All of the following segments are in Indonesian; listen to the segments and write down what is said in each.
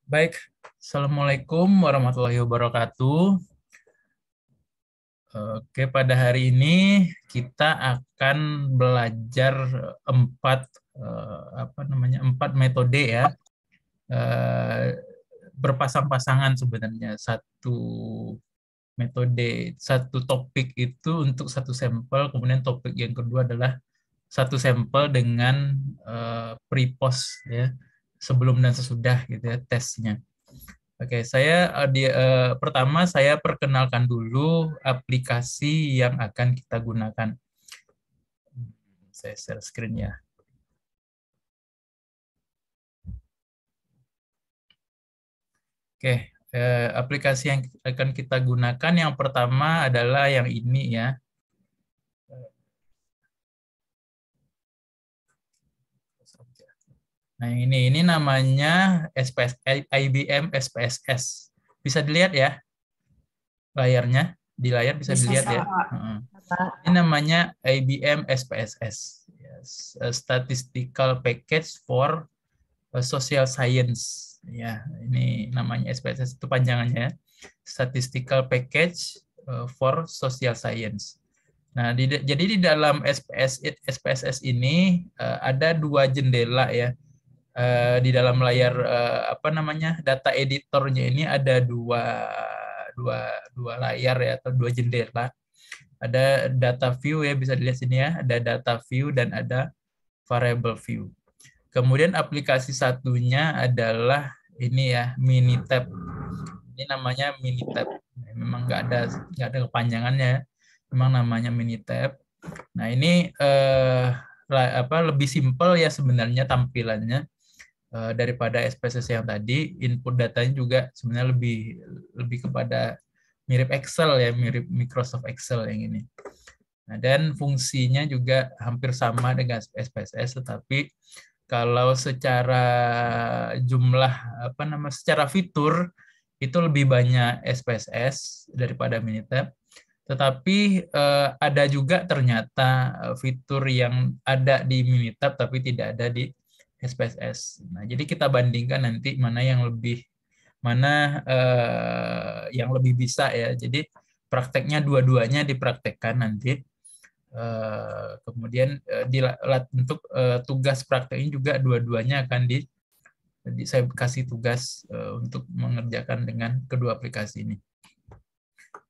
Baik, Assalamualaikum warahmatullahi wabarakatuh. Oke, pada hari ini kita akan belajar empat empat metode ya, eh, berpasang-pasangan sebenarnya satu metode, satu topik itu untuk satu sampel, kemudian topik yang kedua adalah satu sampel dengan pre-post ya, sebelum dan sesudah gitu ya tesnya. Oke, pertama saya perkenalkan dulu aplikasi yang akan kita gunakan. Saya share screen ya. Oke, aplikasi yang akan kita gunakan yang pertama adalah yang ini ya. Nah, ini namanya SPS, IBM SPSS. Bisa dilihat ya layarnya, di layar bisa Bisa dilihat ya. Kak. Ini namanya IBM SPSS, yes, Statistical Package for Social Science. Ya, ini namanya SPSS itu panjangannya, Statistical Package for Social Science. Nah, jadi di dalam SPSS ini ada dua jendela ya. Di dalam layar data editornya ini ada dua dua layar ya, atau dua jendela. Ada data view ya, bisa dilihat sini ya, ada data view dan ada variable view. Kemudian aplikasi satunya adalah ini ya, Minitab. Ini namanya Minitab. Memang nggak ada kepanjangannya, memang namanya Minitab. Nah, ini lebih simpel ya sebenarnya tampilannya daripada SPSS yang tadi. Input datanya juga sebenarnya lebih lebih kepada mirip Excel ya, mirip Microsoft Excel yang ini. Nah, dan fungsinya juga hampir sama dengan SPSS, tetapi kalau secara jumlah secara fitur itu lebih banyak SPSS daripada Minitab. Tetapi ada juga ternyata fitur yang ada di Minitab tapi tidak ada di SPSS. Nah, jadi kita bandingkan nanti mana yang lebih bisa ya. Jadi prakteknya dua-duanya dipraktekkan nanti. Kemudian untuk tugas prakteknya juga dua-duanya akan saya kasih tugas untuk mengerjakan dengan kedua aplikasi ini.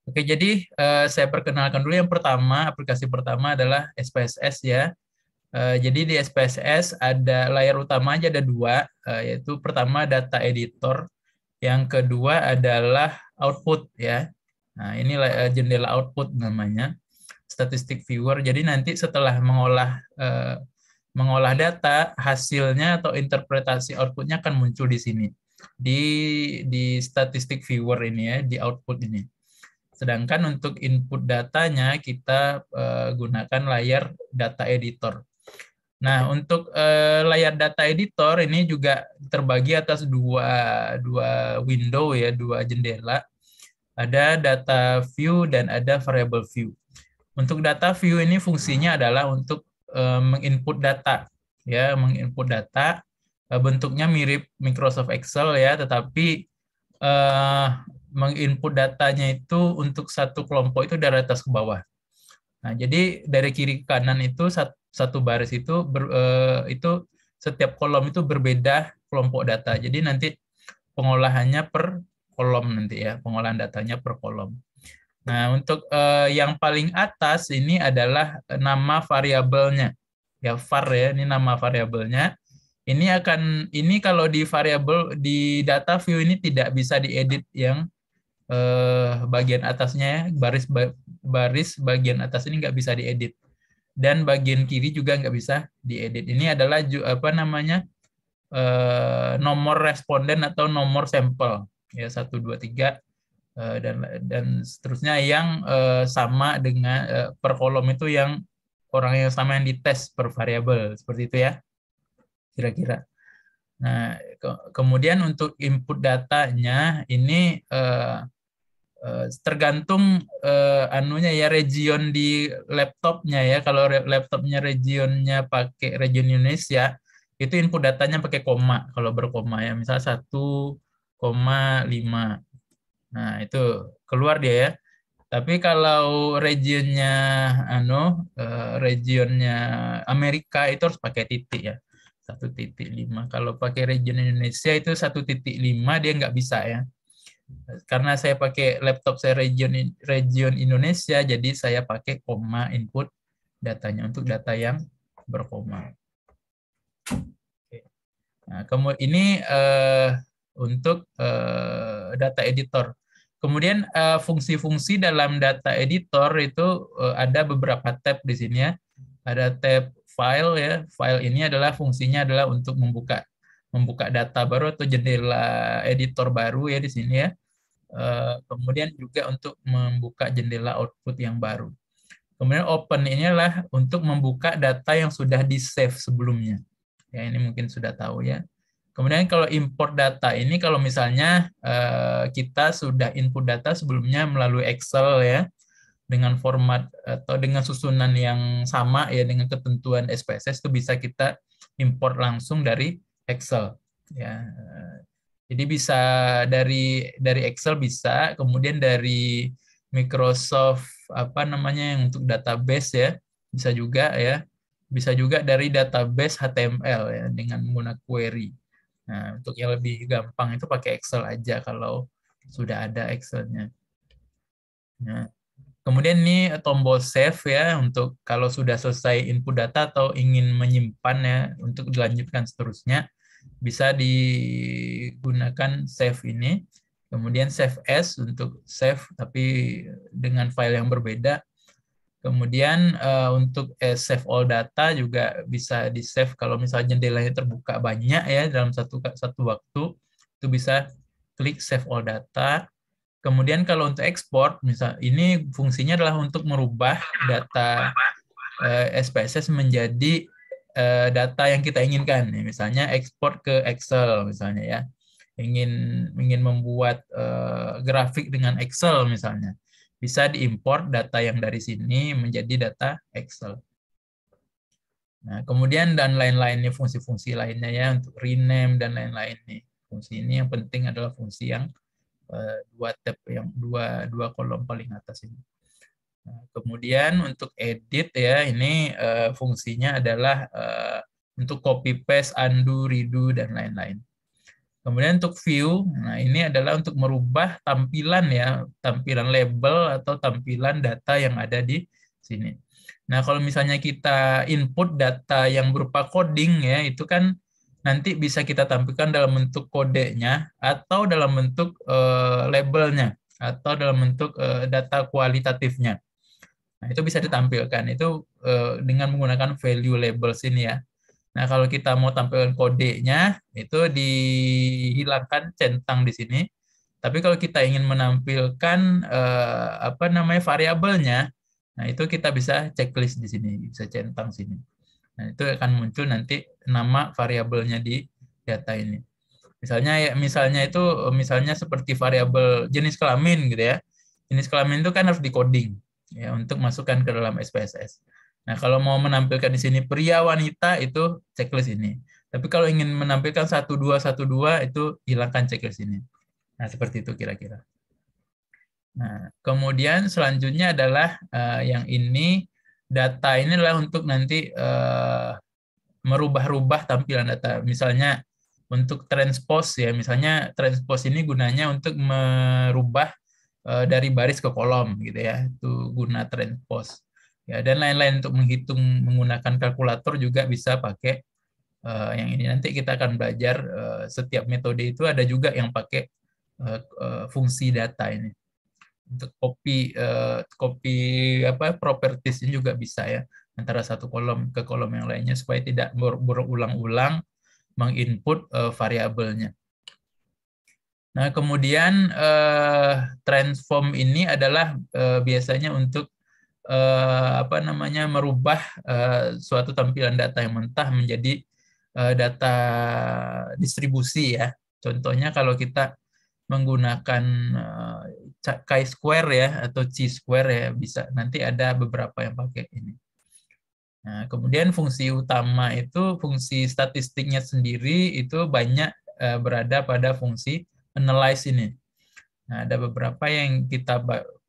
Oke, jadi saya perkenalkan dulu yang pertama, aplikasi pertama adalah SPSS ya. Jadi di SPSS ada layar utama aja ada dua, yaitu pertama data editor, yang kedua adalah output ya. Nah, ini jendela output namanya, statistic viewer. Jadi nanti setelah mengolah data, hasilnya atau interpretasi outputnya akan muncul di sini, di statistic viewer ini ya, di output ini. Sedangkan untuk input datanya kita gunakan layar data editor. Nah, untuk layar data editor ini juga terbagi atas dua window ya, dua jendela. Ada data view dan ada variable view. Untuk data view ini fungsinya adalah untuk menginput data ya, menginput data, bentuknya mirip Microsoft Excel ya, tetapi eh, menginput datanya itu untuk satu kelompok itu dari atas ke bawah. Nah, jadi dari kiri ke kanan itu satu baris itu setiap kolom itu berbeda kelompok data. Jadi nanti pengolahannya per kolom nanti ya, pengolahan datanya per kolom. Nah, untuk yang paling atas ini adalah nama variabelnya. Ya, var ya, ini nama variabelnya. Ini kalau di variabel di data view ini tidak bisa diedit yang bagian atasnya ya, baris bagian atas ini nggak bisa diedit, dan bagian kiri juga nggak bisa diedit. Ini adalah nomor responden atau nomor sampel ya, 1, 2, 3 dan seterusnya yang sama dengan per kolom itu yang orang yang sama yang dites per variabel, seperti itu ya kira-kira. Nah, kemudian untuk input datanya ini tergantung anunya ya, region di laptopnya ya. Kalau laptopnya regionnya pakai region Indonesia, itu input datanya pakai koma, kalau berkoma ya. Misal 1 5. Nah, itu keluar dia ya. Tapi kalau regionnya Amerika itu harus pakai titik ya. 1,5. Kalau pakai region Indonesia itu 1,5 dia nggak bisa ya. Karena saya pakai laptop saya region Indonesia, jadi saya pakai koma input datanya untuk data yang berkoma. Oke. Nah, kemudian ini untuk data editor. Kemudian fungsi-fungsi dalam data editor itu ada beberapa tab di sini ya. Ada tab file ya. File ini adalah fungsinya adalah untuk membuka data baru atau jendela editor baru ya di sini ya. Kemudian juga untuk membuka jendela output yang baru. Kemudian open ini adalah untuk membuka data yang sudah di-save sebelumnya. Ya, ini mungkin sudah tahu ya. Kemudian kalau import data ini kalau misalnya kita sudah input data sebelumnya melalui Excel ya, dengan format atau dengan susunan yang sama ya dengan ketentuan SPSS itu bisa kita import langsung dari Excel ya. Jadi bisa dari Excel bisa, kemudian dari Microsoft apa namanya yang untuk database ya, bisa juga ya. Bisa juga dari database HTML ya dengan menggunakan query. Nah, untuk yang lebih gampang itu pakai Excel aja kalau sudah ada Excel-nya. Nah, kemudian ini tombol save ya untuk kalau sudah selesai input data atau ingin menyimpan ya untuk dilanjutkan seterusnya bisa digunakan save ini. Kemudian save as untuk save tapi dengan file yang berbeda. Kemudian untuk save all data juga bisa di save kalau misalnya jendelanya terbuka banyak ya dalam satu waktu itu bisa klik save all data. Kemudian kalau untuk ekspor, misal ini fungsinya adalah untuk merubah data SPSS menjadi data yang kita inginkan. Misalnya ekspor ke Excel misalnya ya. Ingin membuat grafik dengan Excel misalnya. Bisa diimport data yang dari sini menjadi data Excel. Nah, kemudian dan lain-lainnya fungsi-fungsi lainnya ya untuk rename dan lain-lain nih. Fungsi ini yang penting adalah fungsi yang dua tab yang dua kolom paling atas ini. Nah, kemudian untuk edit ya ini fungsinya adalah untuk copy paste, undo, redo dan lain-lain. Kemudian untuk view, nah ini adalah untuk merubah tampilan ya, tampilan label atau tampilan data yang ada di sini. Nah, kalau misalnya kita input data yang berupa coding ya, itu kan nanti bisa kita tampilkan dalam bentuk kodenya atau dalam bentuk labelnya atau dalam bentuk data kualitatifnya. Nah, itu bisa ditampilkan itu dengan menggunakan value labels ini ya. Nah, kalau kita mau tampilkan kodenya, itu dihilangkan centang di sini. Tapi kalau kita ingin menampilkan apa namanya variabelnya, nah itu kita bisa checklist di sini, bisa centang sini. Nah, itu akan muncul nanti nama variabelnya di data ini. Misalnya itu misalnya seperti variabel jenis kelamin gitu ya. Jenis kelamin itu kan harus di-coding ya untuk masukkan ke dalam SPSS. Nah, kalau mau menampilkan di sini pria wanita itu checklist ini. Tapi kalau ingin menampilkan 1212 itu hilangkan checklist ini. Nah, seperti itu kira-kira. Nah, kemudian selanjutnya adalah yang ini data ini adalah untuk nanti merubah-rubah tampilan data. Misalnya untuk transpose ya, misalnya transpose ini gunanya untuk merubah dari baris ke kolom gitu ya. Itu guna transpose. Ya, dan lain-lain untuk menghitung menggunakan kalkulator juga bisa pakai yang ini. Nanti kita akan belajar setiap metode itu ada juga yang pakai fungsi data ini. Untuk copy apa properties ini juga bisa ya antara satu kolom ke kolom yang lainnya supaya tidak berulang-ulang menginput variabelnya. Nah, kemudian transform ini adalah biasanya untuk apa namanya merubah suatu tampilan data yang mentah menjadi data distribusi ya. Contohnya kalau kita menggunakan chi-square ya atau chi-square ya bisa nanti ada beberapa yang pakai ini. Nah, kemudian fungsi utama itu fungsi statistiknya sendiri itu banyak berada pada fungsi analyze ini. Nah, ada beberapa yang kita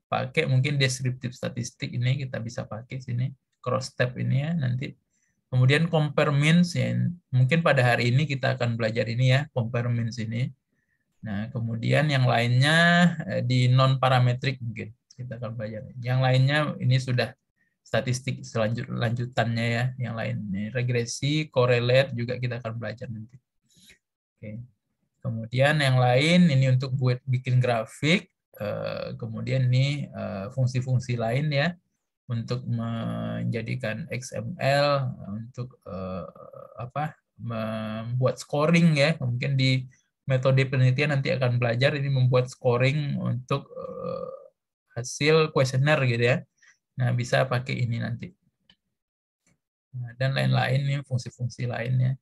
pakai, mungkin descriptive statistik ini kita bisa pakai sini, cross tab ini ya nanti. Kemudian compare means ya, mungkin pada hari ini kita akan belajar ini ya, compare means ini. Nah, kemudian yang lainnya di non parametric mungkin kita akan belajar. Yang lainnya ini sudah statistik lanjutannya ya, yang lain ini regresi, correlate juga kita akan belajar nanti. Oke. Kemudian yang lain ini untuk buat bikin grafik, kemudian ini fungsi-fungsi lain ya untuk menjadikan XML, untuk membuat scoring ya, mungkin di metode penelitian nanti akan belajar ini membuat scoring untuk hasil kuesioner gitu ya. Nah, bisa pakai ini nanti. Nah, dan lain-lain nih fungsi-fungsi lainnya.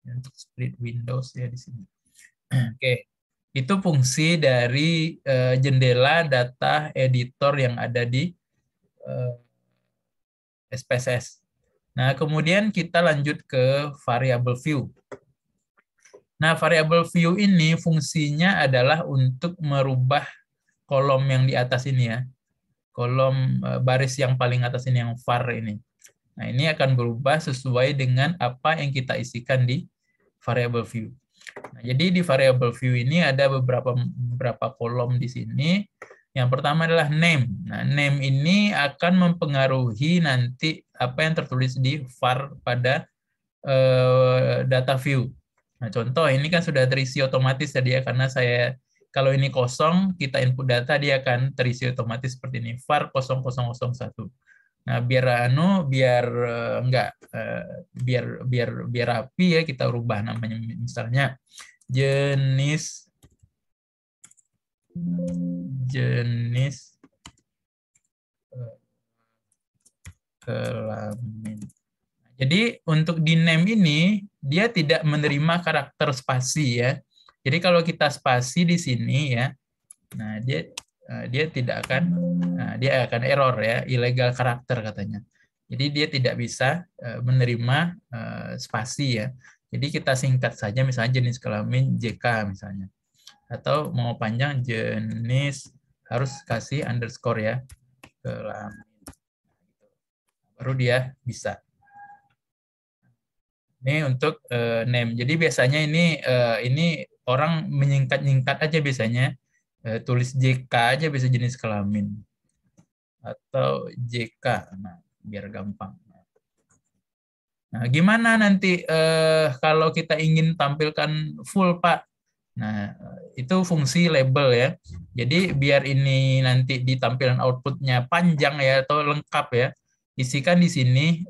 Untuk split windows ya di sini. Oke, itu fungsi dari jendela data editor yang ada di SPSS. Nah, kemudian kita lanjut ke variable view. Nah, variable view ini fungsinya adalah untuk merubah kolom yang di atas ini ya. Kolom baris yang paling atas ini yang var ini. Nah, ini akan berubah sesuai dengan apa yang kita isikan di variable view. Nah, jadi di variable view ini ada beberapa kolom di sini. Yang pertama adalah name. Nah, name ini akan mempengaruhi nanti apa yang tertulis di var pada data view. Nah, contoh ini kan sudah terisi otomatis tadi ya, karena kalau ini kosong, kita input data dia akan terisi otomatis seperti ini, var 0001. Nah, biar biar rapi ya, kita rubah namanya, misalnya jenis kelamin. Jadi untuk di name ini dia tidak menerima karakter spasi ya. Jadi kalau kita spasi di sini ya, nah dia tidak akan, dia akan error ya, illegal karakter katanya. Jadi dia tidak bisa menerima spasi ya. Jadi kita singkat saja misalnya jenis kelamin JK misalnya. Atau mau panjang jenis harus kasih underscore ya, kelamin. Baru dia bisa. Ini untuk name. Jadi biasanya ini orang menyingkat-nyingkat aja biasanya. Tulis JK aja bisa jenis kelamin. Atau JK. Nah, biar gampang. Nah, gimana nanti kalau kita ingin tampilkan full, Pak? Nah, itu fungsi label ya. Jadi biar ini nanti di tampilan outputnya panjang ya atau lengkap ya, isikan di sini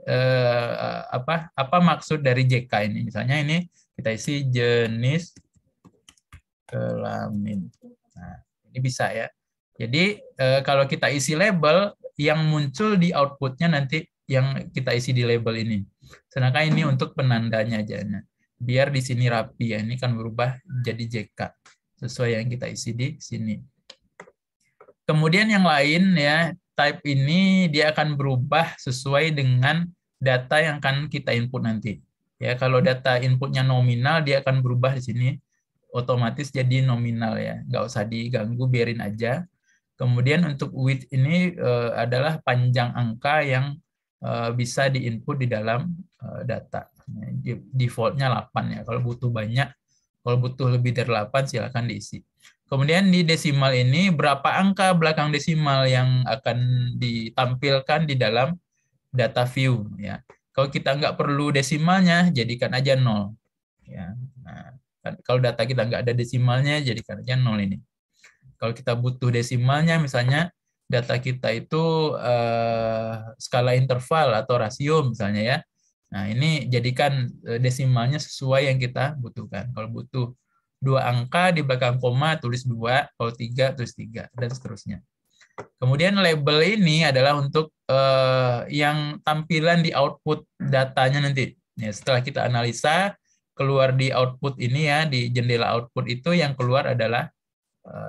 apa maksud dari JK ini. Misalnya ini kita isi jenis kelamin. Nah, ini bisa ya. Jadi kalau kita isi label, yang muncul di outputnya nanti yang kita isi di label ini. Sedangkan ini untuk penandanya aja. Nah, biar di sini rapi ya. Ini kan berubah jadi JK sesuai yang kita isi di sini. Kemudian yang lain ya, type ini dia akan berubah sesuai dengan data yang akan kita input nanti. Ya, kalau data inputnya nominal dia akan berubah di sini otomatis jadi nominal ya. Nggak usah diganggu, biarin aja. Kemudian untuk width ini adalah panjang angka yang bisa diinput di dalam data. Defaultnya 8 ya. Kalau butuh banyak, kalau butuh lebih dari 8 silakan diisi. Kemudian di desimal ini berapa angka belakang desimal yang akan ditampilkan di dalam data view ya. Kalau kita nggak perlu desimalnya, jadikan aja 0. Ya. Nah, kalau data kita nggak ada desimalnya, jadikan aja 0 ini. Kalau kita butuh desimalnya, misalnya data kita itu skala interval atau rasio misalnya ya. Nah, ini jadikan desimalnya sesuai yang kita butuhkan. Kalau butuh 2 angka di belakang koma tulis 2, kalau 3 tulis 3 dan seterusnya. Kemudian label ini adalah untuk yang tampilan di output datanya nanti. Ya, setelah kita analisa keluar di output ini ya, di jendela output itu yang keluar adalah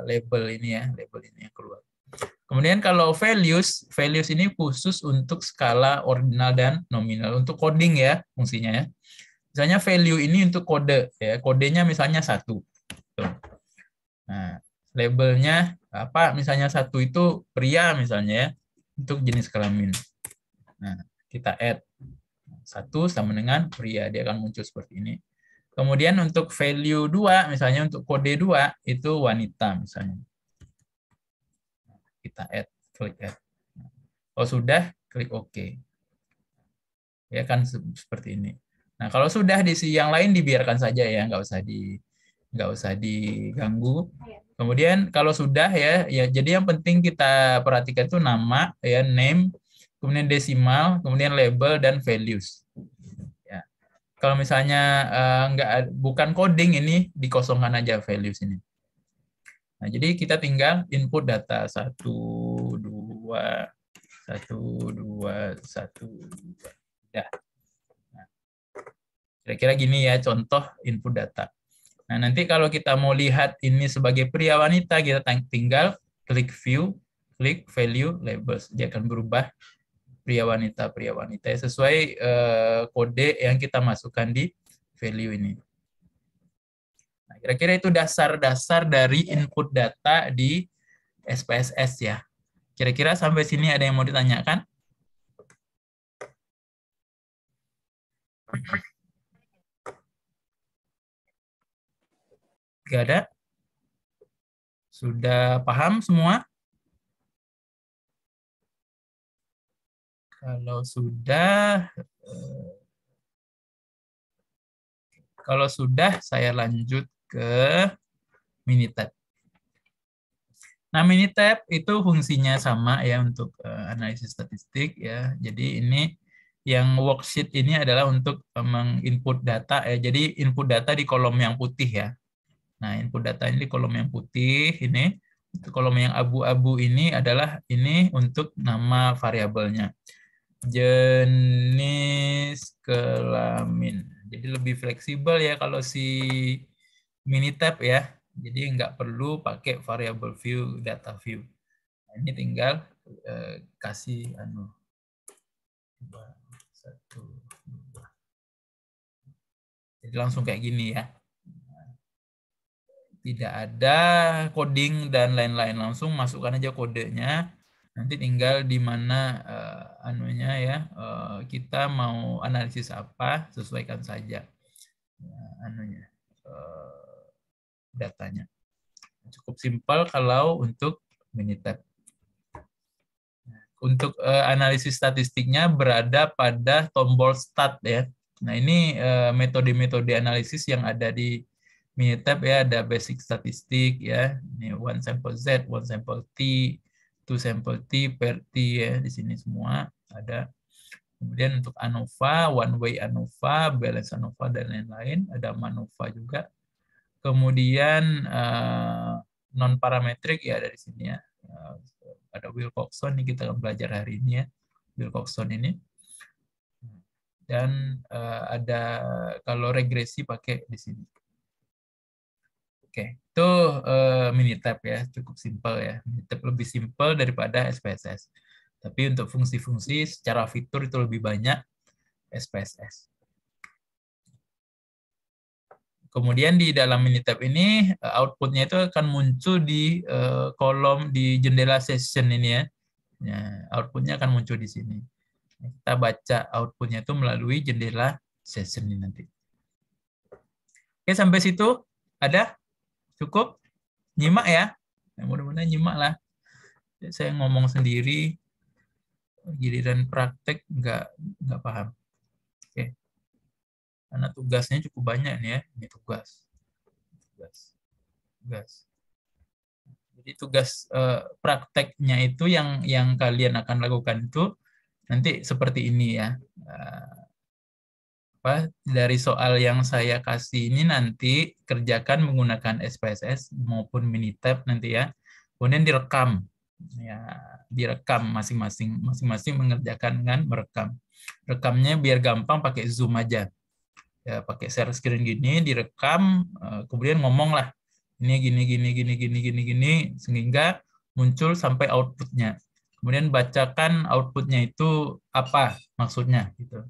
label ini ya, label ini yang keluar. Kemudian kalau values ini khusus untuk skala ordinal dan nominal, untuk coding ya fungsinya ya. Misalnya value ini untuk kode ya, kodenya misalnya 1. Nah, labelnya apa? Misalnya satu itu pria misalnya ya, untuk jenis kelamin. Nah, kita add satu sama dengan pria, dia akan muncul seperti ini. Kemudian untuk value 2, misalnya untuk kode 2 itu wanita misalnya. Kita add, klik add. Kalau sudah, klik OK. Ya kan seperti ini. Nah, kalau sudah di yang lain dibiarkan saja ya, nggak usah diganggu. Kemudian kalau sudah ya jadi yang penting kita perhatikan itu nama ya, name, kemudian desimal, kemudian label dan values. Ya. Kalau misalnya bukan coding ini dikosongkan aja values ini. Nah, jadi kita tinggal input data 1 2 1 2 1 2. Ya. Kira-kira gini ya contoh input data. Nah, nanti kalau kita mau lihat ini sebagai pria wanita, kita tinggal klik view, klik value labels. Dia akan berubah pria wanita ya, sesuai kode yang kita masukkan di value ini. Nah, kira-kira itu dasar-dasar dari input data di SPSS ya. Kira-kira sampai sini ada yang mau ditanyakan? Gak ada? Sudah paham semua? Kalau sudah, saya lanjut ke Minitab. Nah, Minitab itu fungsinya sama ya untuk analisis statistik ya. Jadi ini yang worksheet ini adalah untuk menginput data ya. Jadi input data di kolom yang putih ya. Nah, input data ini di kolom yang putih ini. Kolom yang abu-abu ini adalah ini untuk nama variabelnya. Jenis kelamin. Jadi lebih fleksibel ya kalau si Minitab ya. Jadi nggak perlu pakai variable view, data view. Nah, ini tinggal kasih satu, dua. Jadi langsung kayak gini ya. Tidak ada coding dan lain-lain, langsung masukkan aja kodenya. Nanti tinggal di mana anunya ya, kita mau analisis apa, sesuaikan saja anunya datanya. Cukup simpel kalau untuk Minitab. Untuk analisis statistiknya berada pada tombol start ya. Nah, ini metode-metode analisis yang ada di Minitab ya, ada basic statistik ya. Ini one sample Z, one sample T, two sample T per T ya, di sini semua ada. Kemudian untuk ANOVA, one way ANOVA, balance ANOVA dan lain-lain, ada MANOVA juga. Kemudian non parametrik ya dari sini ya. Ada Wilcoxon, ini kita akan belajar hari ini ya, Wilcoxon ini. Dan ada kalau regresi pakai di sini. Oke, itu Minitab ya, cukup simpel ya. Minitab lebih simpel daripada SPSS. Tapi untuk fungsi-fungsi secara fitur itu lebih banyak SPSS. Kemudian di dalam Minitab ini outputnya itu akan muncul di kolom di jendela session ini ya. Ya, outputnya akan muncul di sini. Kita baca outputnya itu melalui jendela session ini nanti. Oke, sampai situ ada? Cukup? Nyimak ya? Mudah-mudahan nyimak lah. Saya ngomong sendiri, giliran praktek nggak paham. Oke. Karena tugasnya cukup banyak nih ya. Ini tugas. Jadi tugas prakteknya itu yang kalian akan lakukan itu nanti seperti ini ya. Dari soal yang saya kasih ini nanti kerjakan menggunakan SPSS maupun Minitab nanti ya. Kemudian direkam. Ya, direkam masing-masing mengerjakan dengan merekam. Rekamnya biar gampang pakai Zoom aja. Ya, pakai share screen gini, direkam, kemudian ngomong lah. Ini gini, sehingga muncul sampai outputnya. Kemudian bacakan outputnya itu apa maksudnya gitu.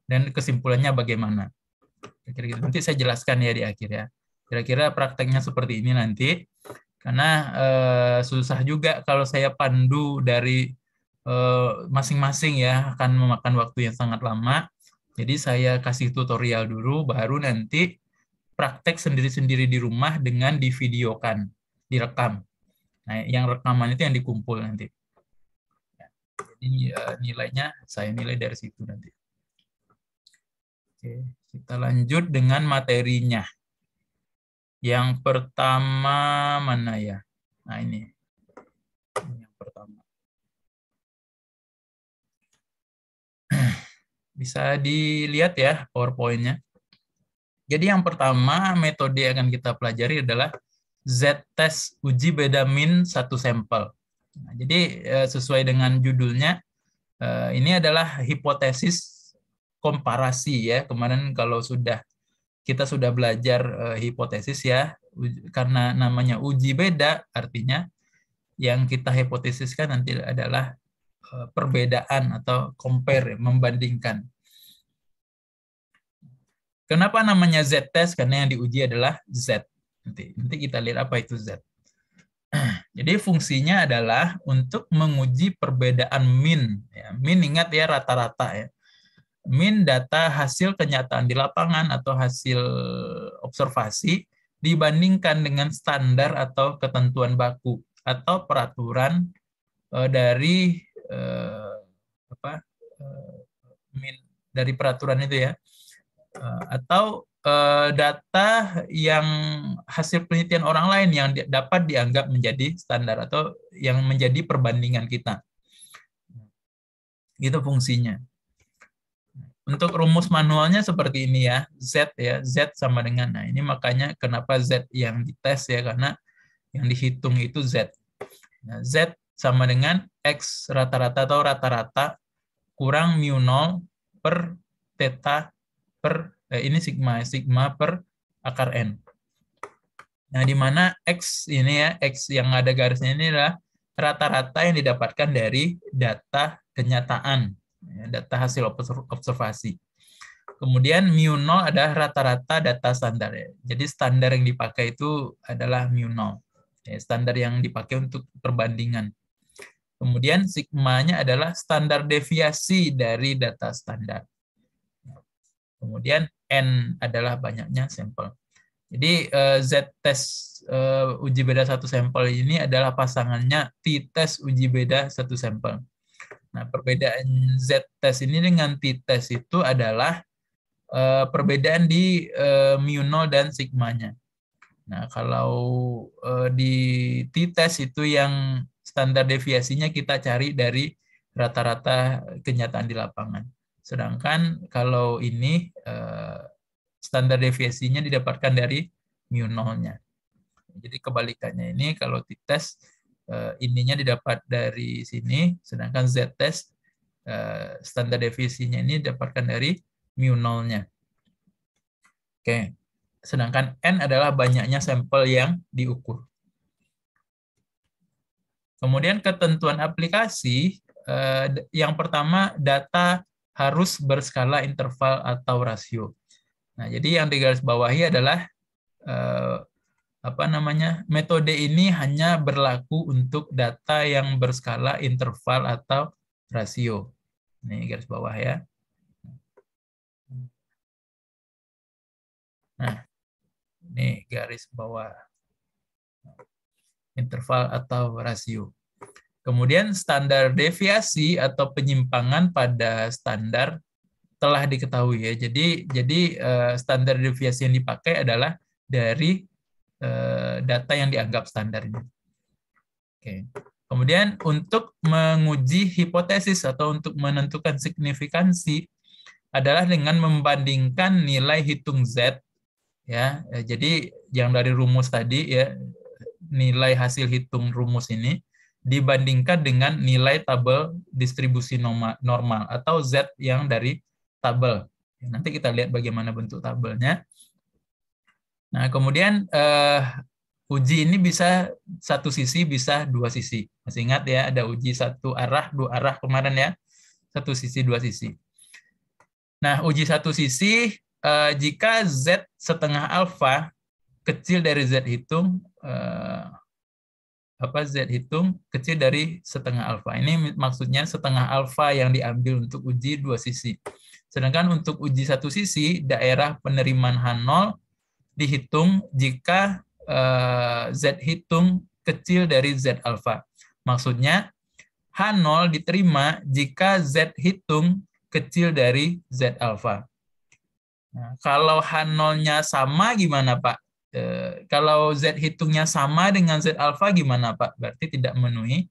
Dan kesimpulannya bagaimana. Kira-kira nanti saya jelaskan ya di akhir ya. Kira-kira prakteknya seperti ini nanti. Karena susah juga kalau saya pandu dari masing-masing ya, akan memakan waktu yang sangat lama. Jadi saya kasih tutorial dulu, baru nanti praktek sendiri-sendiri di rumah dengan divideokan, direkam. Nah, yang rekaman itu yang dikumpul nanti. Jadi nilainya saya nilai dari situ nanti. Oke, kita lanjut dengan materinya. Yang pertama mana ya? Nah, ini yang pertama. Bisa dilihat ya PowerPoint-nya. Jadi yang pertama metode yang akan kita pelajari adalah Z-test uji beda min satu sampel. Nah, jadi sesuai dengan judulnya, ini adalah hipotesis komparasi ya. Kemarin kalau kita sudah belajar hipotesis ya, karena namanya uji beda, artinya yang kita hipotesiskan nanti adalah perbedaan atau compare, membandingkan. Kenapa namanya Z-test? Karena yang diuji adalah Z. Nanti kita lihat apa itu Z. Jadi fungsinya adalah untuk menguji perbedaan min. Ya, min ingat ya rata-rata ya. Min data hasil kenyataan di lapangan atau hasil observasi dibandingkan dengan standar atau ketentuan baku atau peraturan dari min dari peraturan itu ya. Atau data yang hasil penelitian orang lain yang dapat dianggap menjadi standar atau yang menjadi perbandingan kita. Itu fungsinya. Untuk rumus manualnya seperti ini ya, Z ya, Z sama dengan, nah ini makanya kenapa Z yang dites ya, karena yang dihitung itu Z. Nah, Z sama dengan X rata-rata atau rata-rata kurang mu 0 per theta per ini sigma per akar N. Nah, di mana X ini ya, X yang ada garisnya ini adalah rata-rata yang didapatkan dari data kenyataan, data hasil observasi. Kemudian mu 0 adalah rata-rata data standar. Jadi standar yang dipakai itu adalah mu 0. Standar yang dipakai untuk perbandingan. Kemudian sigma-nya adalah standar deviasi dari data standar. Kemudian N adalah banyaknya sampel. Jadi Z-test uji beda satu sampel ini adalah pasangannya T-test uji beda satu sampel. Nah, perbedaan Z-test ini dengan T-test itu adalah perbedaan di mu 0 dan sigmanya. Nah, kalau di T-test itu yang standar deviasinya kita cari dari rata-rata kenyataan di lapangan. Sedangkan kalau ini standar deviasinya didapatkan dari mu 0-nya. Jadi kebalikannya ini kalau T-test ininya didapat dari sini, sedangkan Z-test standar deviasinya ini didapatkan dari mu 0-nya. Oke. Sedangkan N adalah banyaknya sampel yang diukur. Kemudian ketentuan aplikasi, yang pertama data harus berskala interval atau rasio. Nah, jadi yang digarisbawahi adalah metode ini hanya berlaku untuk data yang berskala interval atau rasio. Ini garis bawah ya. Nah, ini garis bawah interval atau rasio. Kemudian standar deviasi atau penyimpangan pada standar telah diketahui ya. Jadi standar deviasi yang dipakai adalah dari data yang dianggap standar ini. Oke. Kemudian untuk menguji hipotesis atau untuk menentukan signifikansi adalah dengan membandingkan nilai hitung Z ya. Jadi yang dari rumus tadi ya, nilai hasil hitung rumus ini dibandingkan dengan nilai tabel distribusi normal atau Z yang dari tabel. Nanti kita lihat bagaimana bentuk tabelnya. Nah, kemudian uji ini bisa satu sisi, bisa dua sisi. Masih ingat ya, ada uji satu arah, dua arah kemarin ya. Satu sisi, dua sisi. Nah, uji satu sisi, jika Z setengah alfa kecil dari Z hitung Z hitung kecil dari setengah alfa. Ini maksudnya setengah alfa yang diambil untuk uji dua sisi. Sedangkan untuk uji satu sisi, daerah penerimaan H0 dihitung jika Z hitung kecil dari Z alfa. Maksudnya H0 diterima jika Z hitung kecil dari Z alfa. Nah, kalau H0-nya sama gimana, Pak? Kalau Z hitungnya sama dengan Z alfa gimana, Pak? Berarti tidak memenuhi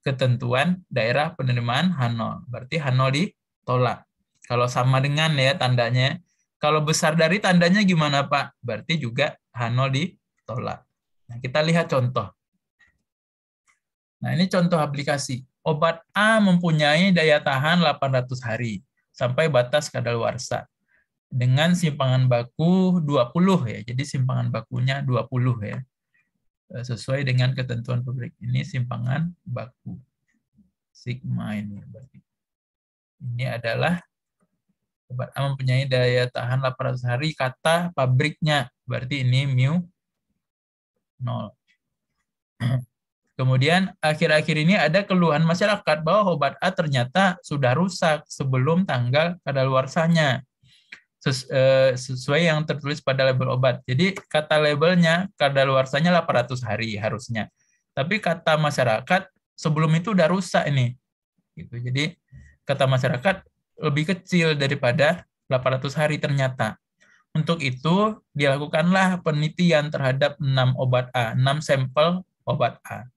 ketentuan daerah penerimaan H0. Berarti H0 ditolak. Kalau sama dengan ya tandanya. Kalau besar dari tandanya gimana, Pak? Berarti juga H0 ditolak. Nah, kita lihat contoh. Nah, ini contoh aplikasi. Obat A mempunyai daya tahan 800 hari sampai batas kadaluarsa dengan simpangan baku 20 ya. Jadi simpangan bakunya 20 ya. Sesuai dengan ketentuan pabrik. Ini simpangan baku. Sigma ini berarti. Ini adalah obat A mempunyai daya tahan 800 hari kata pabriknya. Berarti ini mu 0. Kemudian akhir-akhir ini ada keluhan masyarakat bahwa obat A ternyata sudah rusak sebelum tanggal kadaluarsanya. Sesuai yang tertulis pada label obat. Jadi kata labelnya kadaluarsanya 800 hari harusnya. Tapi kata masyarakat sebelum itu udah rusak ini. Gitu. Jadi kata masyarakat lebih kecil daripada 800 hari ternyata. Untuk itu dilakukanlah penelitian terhadap 6 obat A, 6 sampel obat A.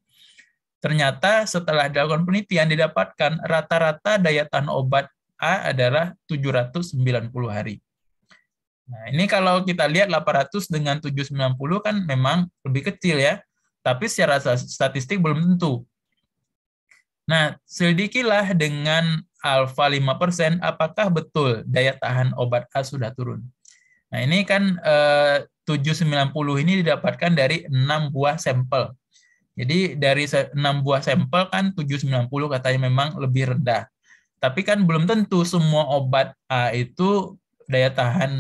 Ternyata setelah dilakukan penelitian didapatkan rata-rata daya tahan obat A adalah 790 hari. Nah, ini kalau kita lihat 800 dengan 790 kan memang lebih kecil ya. Tapi secara statistik belum tentu. Nah, selidikilah dengan alfa 5%, apakah betul daya tahan obat A sudah turun. Nah, ini kan 790 ini didapatkan dari 6 buah sampel. Jadi dari 6 buah sampel kan 790 katanya memang lebih rendah. Tapi kan belum tentu semua obat A itu daya tahan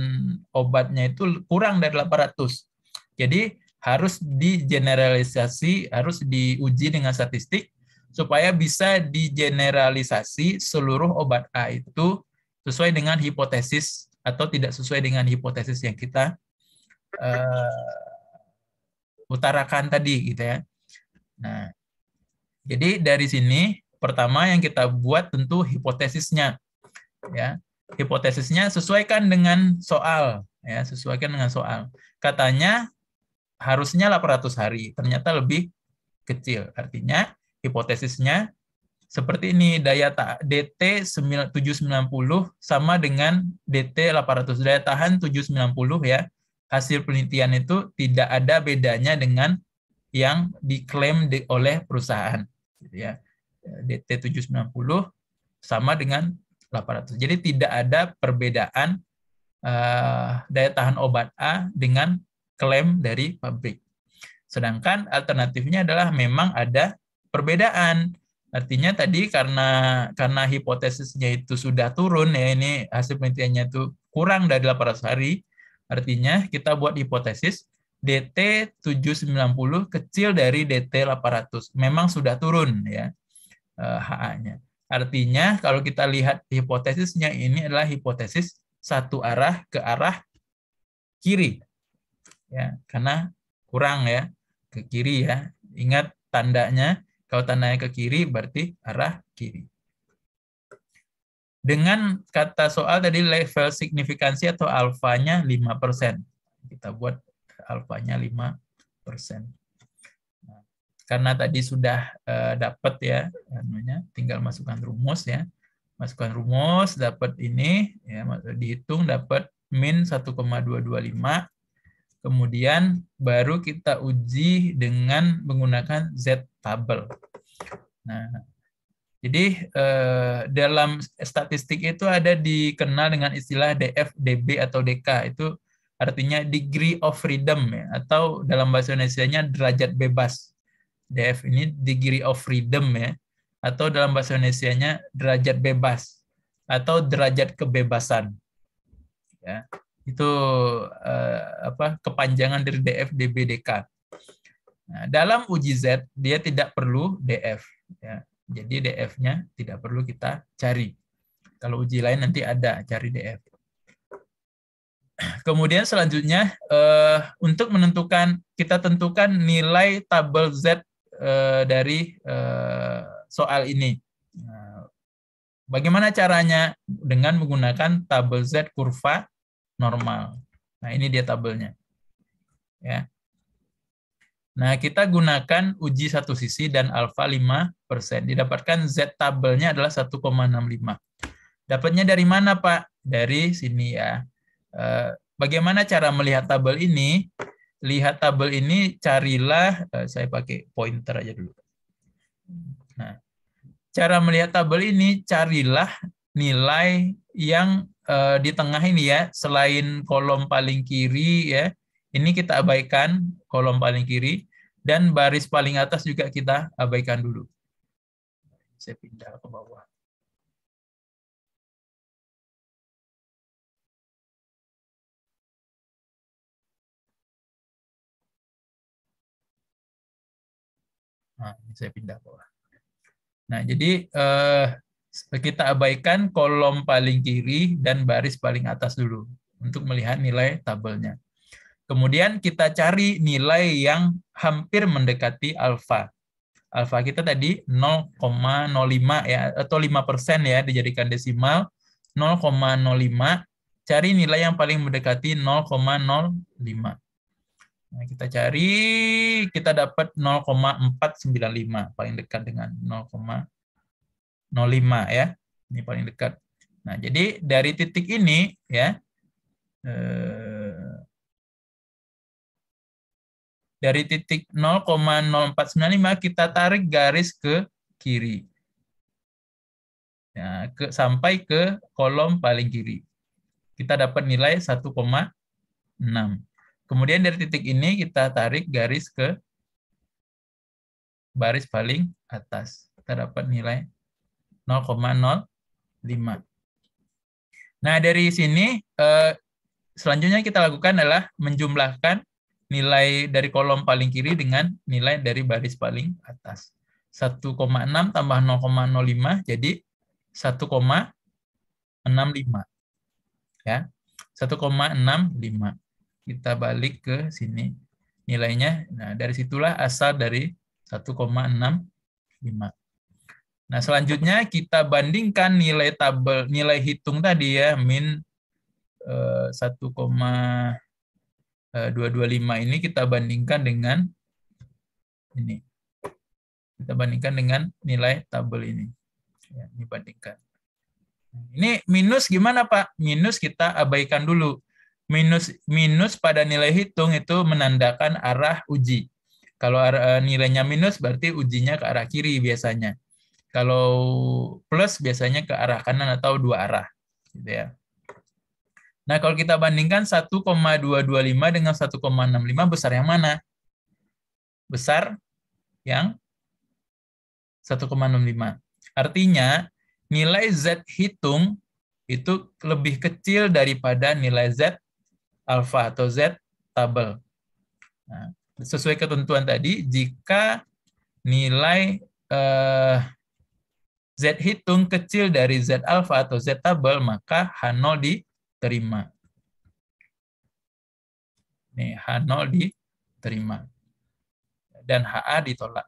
obatnya itu kurang dari 800. Jadi harus digeneralisasi, harus diuji dengan statistik supaya bisa digeneralisasi seluruh obat A itu sesuai dengan hipotesis atau tidak sesuai dengan hipotesis yang kita utarakan tadi gitu ya. Nah, jadi dari sini pertama yang kita buat tentu hipotesisnya, ya. Hipotesisnya sesuaikan dengan soal, ya. Sesuaikan dengan soal. Katanya harusnya 800 hari, ternyata lebih kecil. Artinya hipotesisnya seperti ini, daya DT 790 sama dengan DT 800. Daya tahan 790 ya. Hasil penelitian itu tidak ada bedanya dengan yang diklaim oleh perusahaan, gitu ya. DT 790 sama dengan 800. Jadi tidak ada perbedaan daya tahan obat A dengan klaim dari pabrik. Sedangkan alternatifnya adalah memang ada perbedaan. Artinya tadi karena hipotesisnya itu sudah turun ya, ini hasil penelitiannya itu kurang dari 800 hari. Artinya kita buat hipotesis DT 790 kecil dari DT 800. Memang sudah turun ya HA-nya. Artinya kalau kita lihat hipotesisnya ini adalah hipotesis satu arah ke arah kiri. Ya, karena kurang ya ke kiri ya. Ingat tandanya, kalau tandanya ke kiri berarti arah kiri. Dengan kata soal tadi level signifikansi atau alfanya 5%. Kita buat alfanya 5%. Nah, karena tadi sudah dapat ya, tinggal masukkan rumus ya. Masukkan rumus, dapat ini, ya, dihitung dapat min 1,225. Kemudian baru kita uji dengan menggunakan Z-tabel. Nah, jadi dalam statistik itu ada dikenal dengan istilah DF, DB, atau DK. Itu artinya degree of freedom, ya, atau dalam bahasa Indonesianya derajat bebas. DF ini degree of freedom ya, atau dalam bahasa Indonesianya derajat bebas atau derajat kebebasan. Ya, itu kepanjangan dari DF, DB, DK. Nah, dalam uji Z dia tidak perlu DF, ya. Jadi DF-nya tidak perlu kita cari. Kalau uji lain nanti ada cari DF. Kemudian selanjutnya untuk menentukan, kita tentukan nilai tabel Z dari soal ini. Nah, bagaimana caranya? Dengan menggunakan tabel Z kurva normal. Nah, ini dia tabelnya. Ya. Nah, kita gunakan uji satu sisi dan alfa 5%. Didapatkan Z tabelnya adalah 1,65. Dapatnya dari mana, Pak? Dari sini ya. Bagaimana cara melihat tabel ini? Lihat tabel ini, carilah, saya pakai pointer aja dulu. Nah, cara melihat tabel ini, carilah nilai yang di tengah ini ya, selain kolom paling kiri ya, ini kita abaikan kolom paling kiri, dan baris paling atas juga kita abaikan dulu. Saya pindah ke bawah. Nah, ini saya pindah ke bawah. Nah, jadi kita abaikan kolom paling kiri dan baris paling atas dulu untuk melihat nilai tabelnya. Kemudian kita cari nilai yang hampir mendekati alfa. Alfa kita tadi 0,05 ya, atau 5% ya, dijadikan desimal 0,05. Cari nilai yang paling mendekati 0,05. Nah, kita cari, kita dapat 0,495, paling dekat dengan 0,05 ya. Ini paling dekat. Nah, jadi dari titik ini ya, dari titik 0,0495 kita tarik garis ke kiri. Ya, sampai ke kolom paling kiri. Kita dapat nilai 1,6. Kemudian dari titik ini kita tarik garis ke baris paling atas. Kita dapat nilai 0,05. Nah, dari sini selanjutnya kita lakukan adalah menjumlahkan nilai dari kolom paling kiri dengan nilai dari baris paling atas. 1,6 tambah 0,05 jadi 1,65. Ya. 1,65. Kita balik ke sini nilainya. Nah, dari situlah asal dari 1,65. Nah, selanjutnya kita bandingkan nilai tabel, nilai hitung tadi ya, min 1,225 ini kita bandingkan dengan ini. Kita bandingkan dengan nilai tabel ini. Ya, ini bandingkan. Ini minus gimana, Pak? Minus kita abaikan dulu. Minus pada nilai hitung itu menandakan arah uji. Kalau nilainya minus berarti ujinya ke arah kiri biasanya. Kalau plus biasanya ke arah kanan atau dua arah. Gitu ya. Nah, kalau kita bandingkan 1,225 dengan 1,65, besar yang mana? Besar yang 1,65. Artinya, nilai Z hitung itu lebih kecil daripada nilai Z alfa atau Z tabel. Nah, sesuai ketentuan tadi, jika nilai Z hitung kecil dari Z alfa atau Z tabel, maka H0 diterima. Nih, H0 diterima. Dan HA ditolak.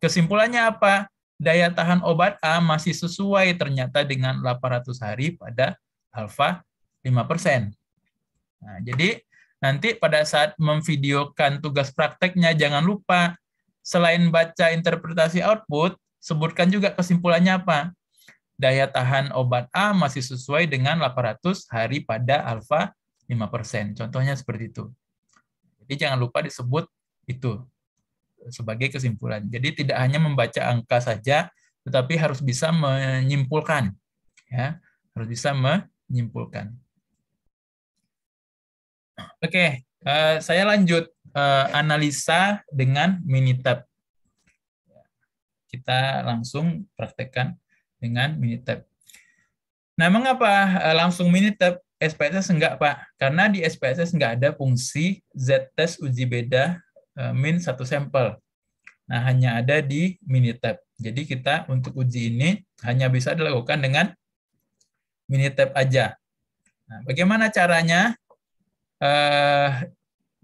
Kesimpulannya apa? Daya tahan obat A masih sesuai ternyata dengan 800 hari pada alfa 5%. Nah, jadi nanti pada saat memvideokan tugas prakteknya, jangan lupa selain baca interpretasi output, sebutkan juga kesimpulannya apa. Daya tahan obat A masih sesuai dengan 800 hari pada alfa 5%. Contohnya seperti itu. Jadi jangan lupa disebut itu sebagai kesimpulan. Jadi tidak hanya membaca angka saja, tetapi harus bisa menyimpulkan. Ya, harus bisa menyimpulkan. Oke, saya lanjut analisa dengan Minitab. Kita langsung praktekkan dengan Minitab. Nah, mengapa langsung Minitab? SPSS enggak, Pak. Karena di SPSS enggak ada fungsi Z-test uji beda min satu sampel. Nah, hanya ada di Minitab. Jadi kita untuk uji ini hanya bisa dilakukan dengan Minitab aja. Nah, bagaimana caranya?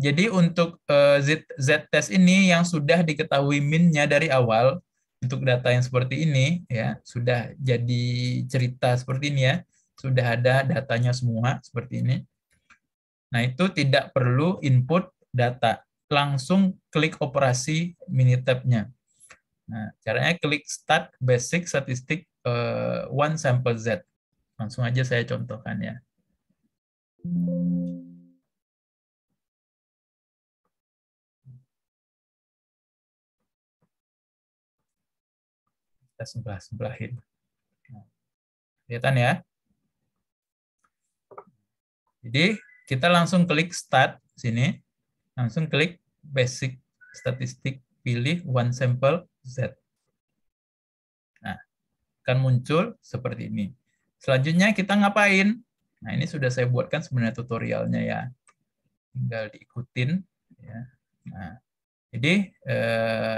Jadi untuk Z-test ini yang sudah diketahui min-nya dari awal, untuk data yang seperti ini, ya sudah jadi cerita seperti ini ya, sudah ada datanya semua seperti ini. Nah, itu tidak perlu input data, langsung klik operasi Minitab-nya. Nah, caranya klik Start Basic Statistic One Sample Z. Langsung aja saya contohkan ya. Kita sebelah-sebelahin. Nah, kelihatan ya? Jadi kita langsung klik Start sini, langsung klik Basic Statistic, pilih One Sample Z. Nah, akan muncul seperti ini. Selanjutnya kita ngapain? Nah, ini sudah saya buatkan sebenarnya tutorialnya ya. Tinggal diikutin. Ya. Nah, jadi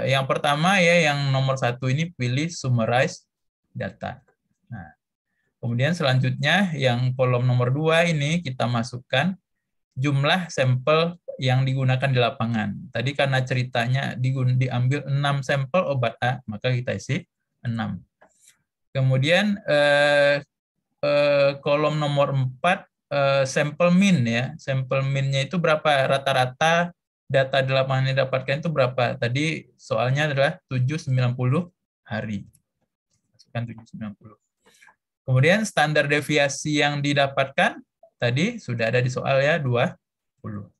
yang pertama ya, yang nomor 1 ini pilih Summarize Data. Nah, kemudian selanjutnya yang kolom nomor 2 ini kita masukkan jumlah sampel yang digunakan di lapangan. Tadi karena ceritanya diambil 6 sampel obat A, maka kita isi 6. Kemudian kolom nomor 4 sampel min ya. Sampel minnya itu berapa? Rata-rata data di lapangan yang didapatkan itu berapa? Tadi soalnya adalah 790 hari. Masukkan 790. Kemudian standar deviasi yang didapatkan tadi sudah ada di soal ya, 20.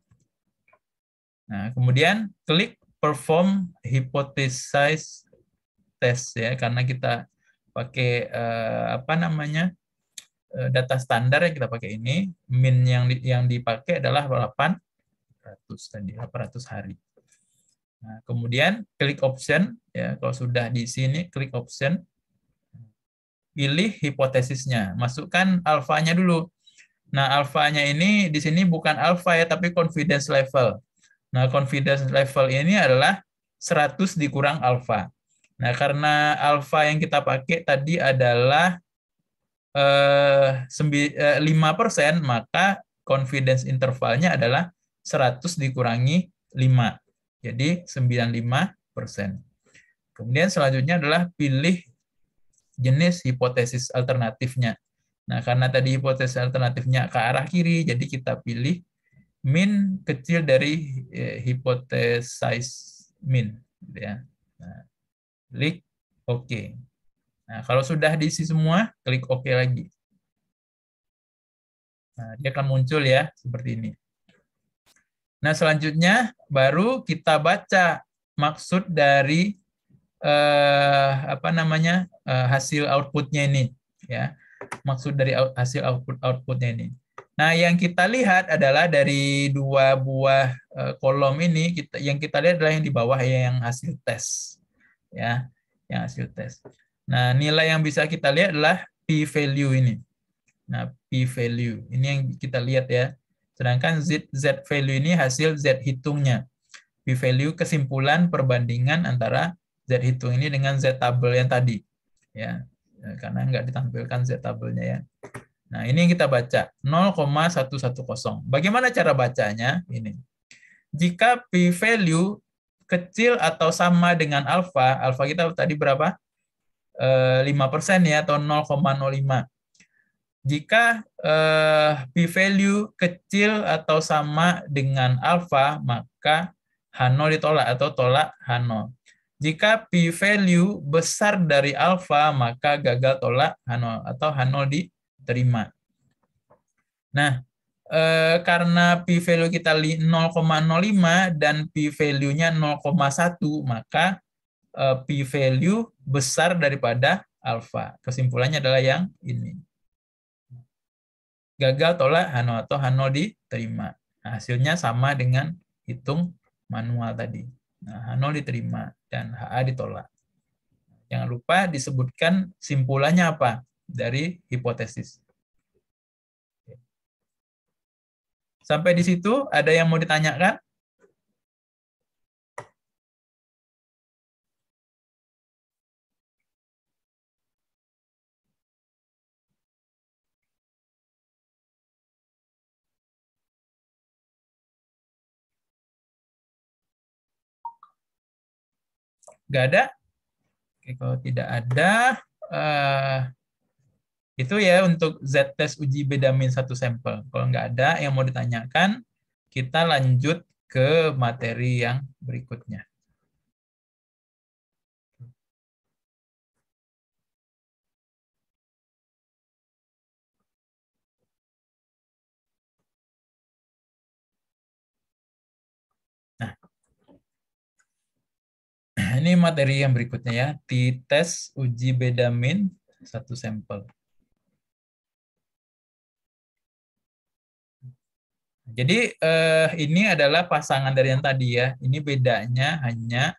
Nah, kemudian klik perform hypothesis test ya, karena kita pakai apa namanya? Data standar yang kita pakai ini, min yang dipakai adalah 800 tadi, 800 hari. Nah, kemudian klik option ya, kalau sudah di sini klik option, pilih hipotesisnya, masukkan alfanya dulu. Nah, alfanya ini di sini bukan alfa ya, tapi confidence level. Nah, confidence level ini adalah 100 dikurang alfa. Nah, karena alfa yang kita pakai tadi adalah 5%, maka confidence intervalnya adalah 100 dikurangi 5. Jadi 95%. Kemudian selanjutnya adalah pilih jenis hipotesis alternatifnya. Nah, karena tadi hipotesis alternatifnya ke arah kiri, jadi kita pilih min kecil dari hipotesis min. Ya. Nah, klik OK. Nah, kalau sudah diisi semua, klik OK lagi. Nah, dia akan muncul ya, seperti ini. Nah, selanjutnya baru kita baca maksud dari apa namanya hasil outputnya ini. Ya, maksud dari hasil outputnya ini. Nah, yang kita lihat adalah dari dua buah kolom ini, yang kita lihat adalah yang di bawah ya, yang hasil tes. Ya, yang hasil tes. Nah, nilai yang bisa kita lihat adalah p-value ini. Nah, p-value ini yang kita lihat ya. Sedangkan z-value ini hasil z hitungnya. P-value kesimpulan perbandingan antara z hitung ini dengan z tabel yang tadi. Ya, karena nggak ditampilkan z tabelnya ya. Nah, ini yang kita baca 0,110. Bagaimana cara bacanya? Ini. Jika p-value kecil atau sama dengan alfa, alfa kita tadi berapa? 5% ya, atau 0,05. Jika p-value kecil atau sama dengan alfa, maka H0 ditolak atau tolak H0. Jika p-value besar dari alfa, maka gagal tolak H0 atau H0 diterima. Nah, karena p-value kita 0,05 dan p-value-nya 0,1, maka p-value besar daripada alfa. Kesimpulannya adalah yang ini. Gagal tolak H0 atau H0 diterima. Nah, hasilnya sama dengan hitung manual tadi. Nah, H0 diterima dan HA ditolak. Jangan lupa disebutkan simpulannya apa dari hipotesis. Sampai di situ ada yang mau ditanyakan? Nggak ada? Oke, kalau tidak ada, eh, itu ya untuk Z-test uji bedamin satu sampel. Kalau nggak ada yang mau ditanyakan, kita lanjut ke materi yang berikutnya. Nah, ini materi yang berikutnya ya, T-test uji bedamin satu sampel. Jadi ini adalah pasangan dari yang tadi ya. Ini bedanya hanya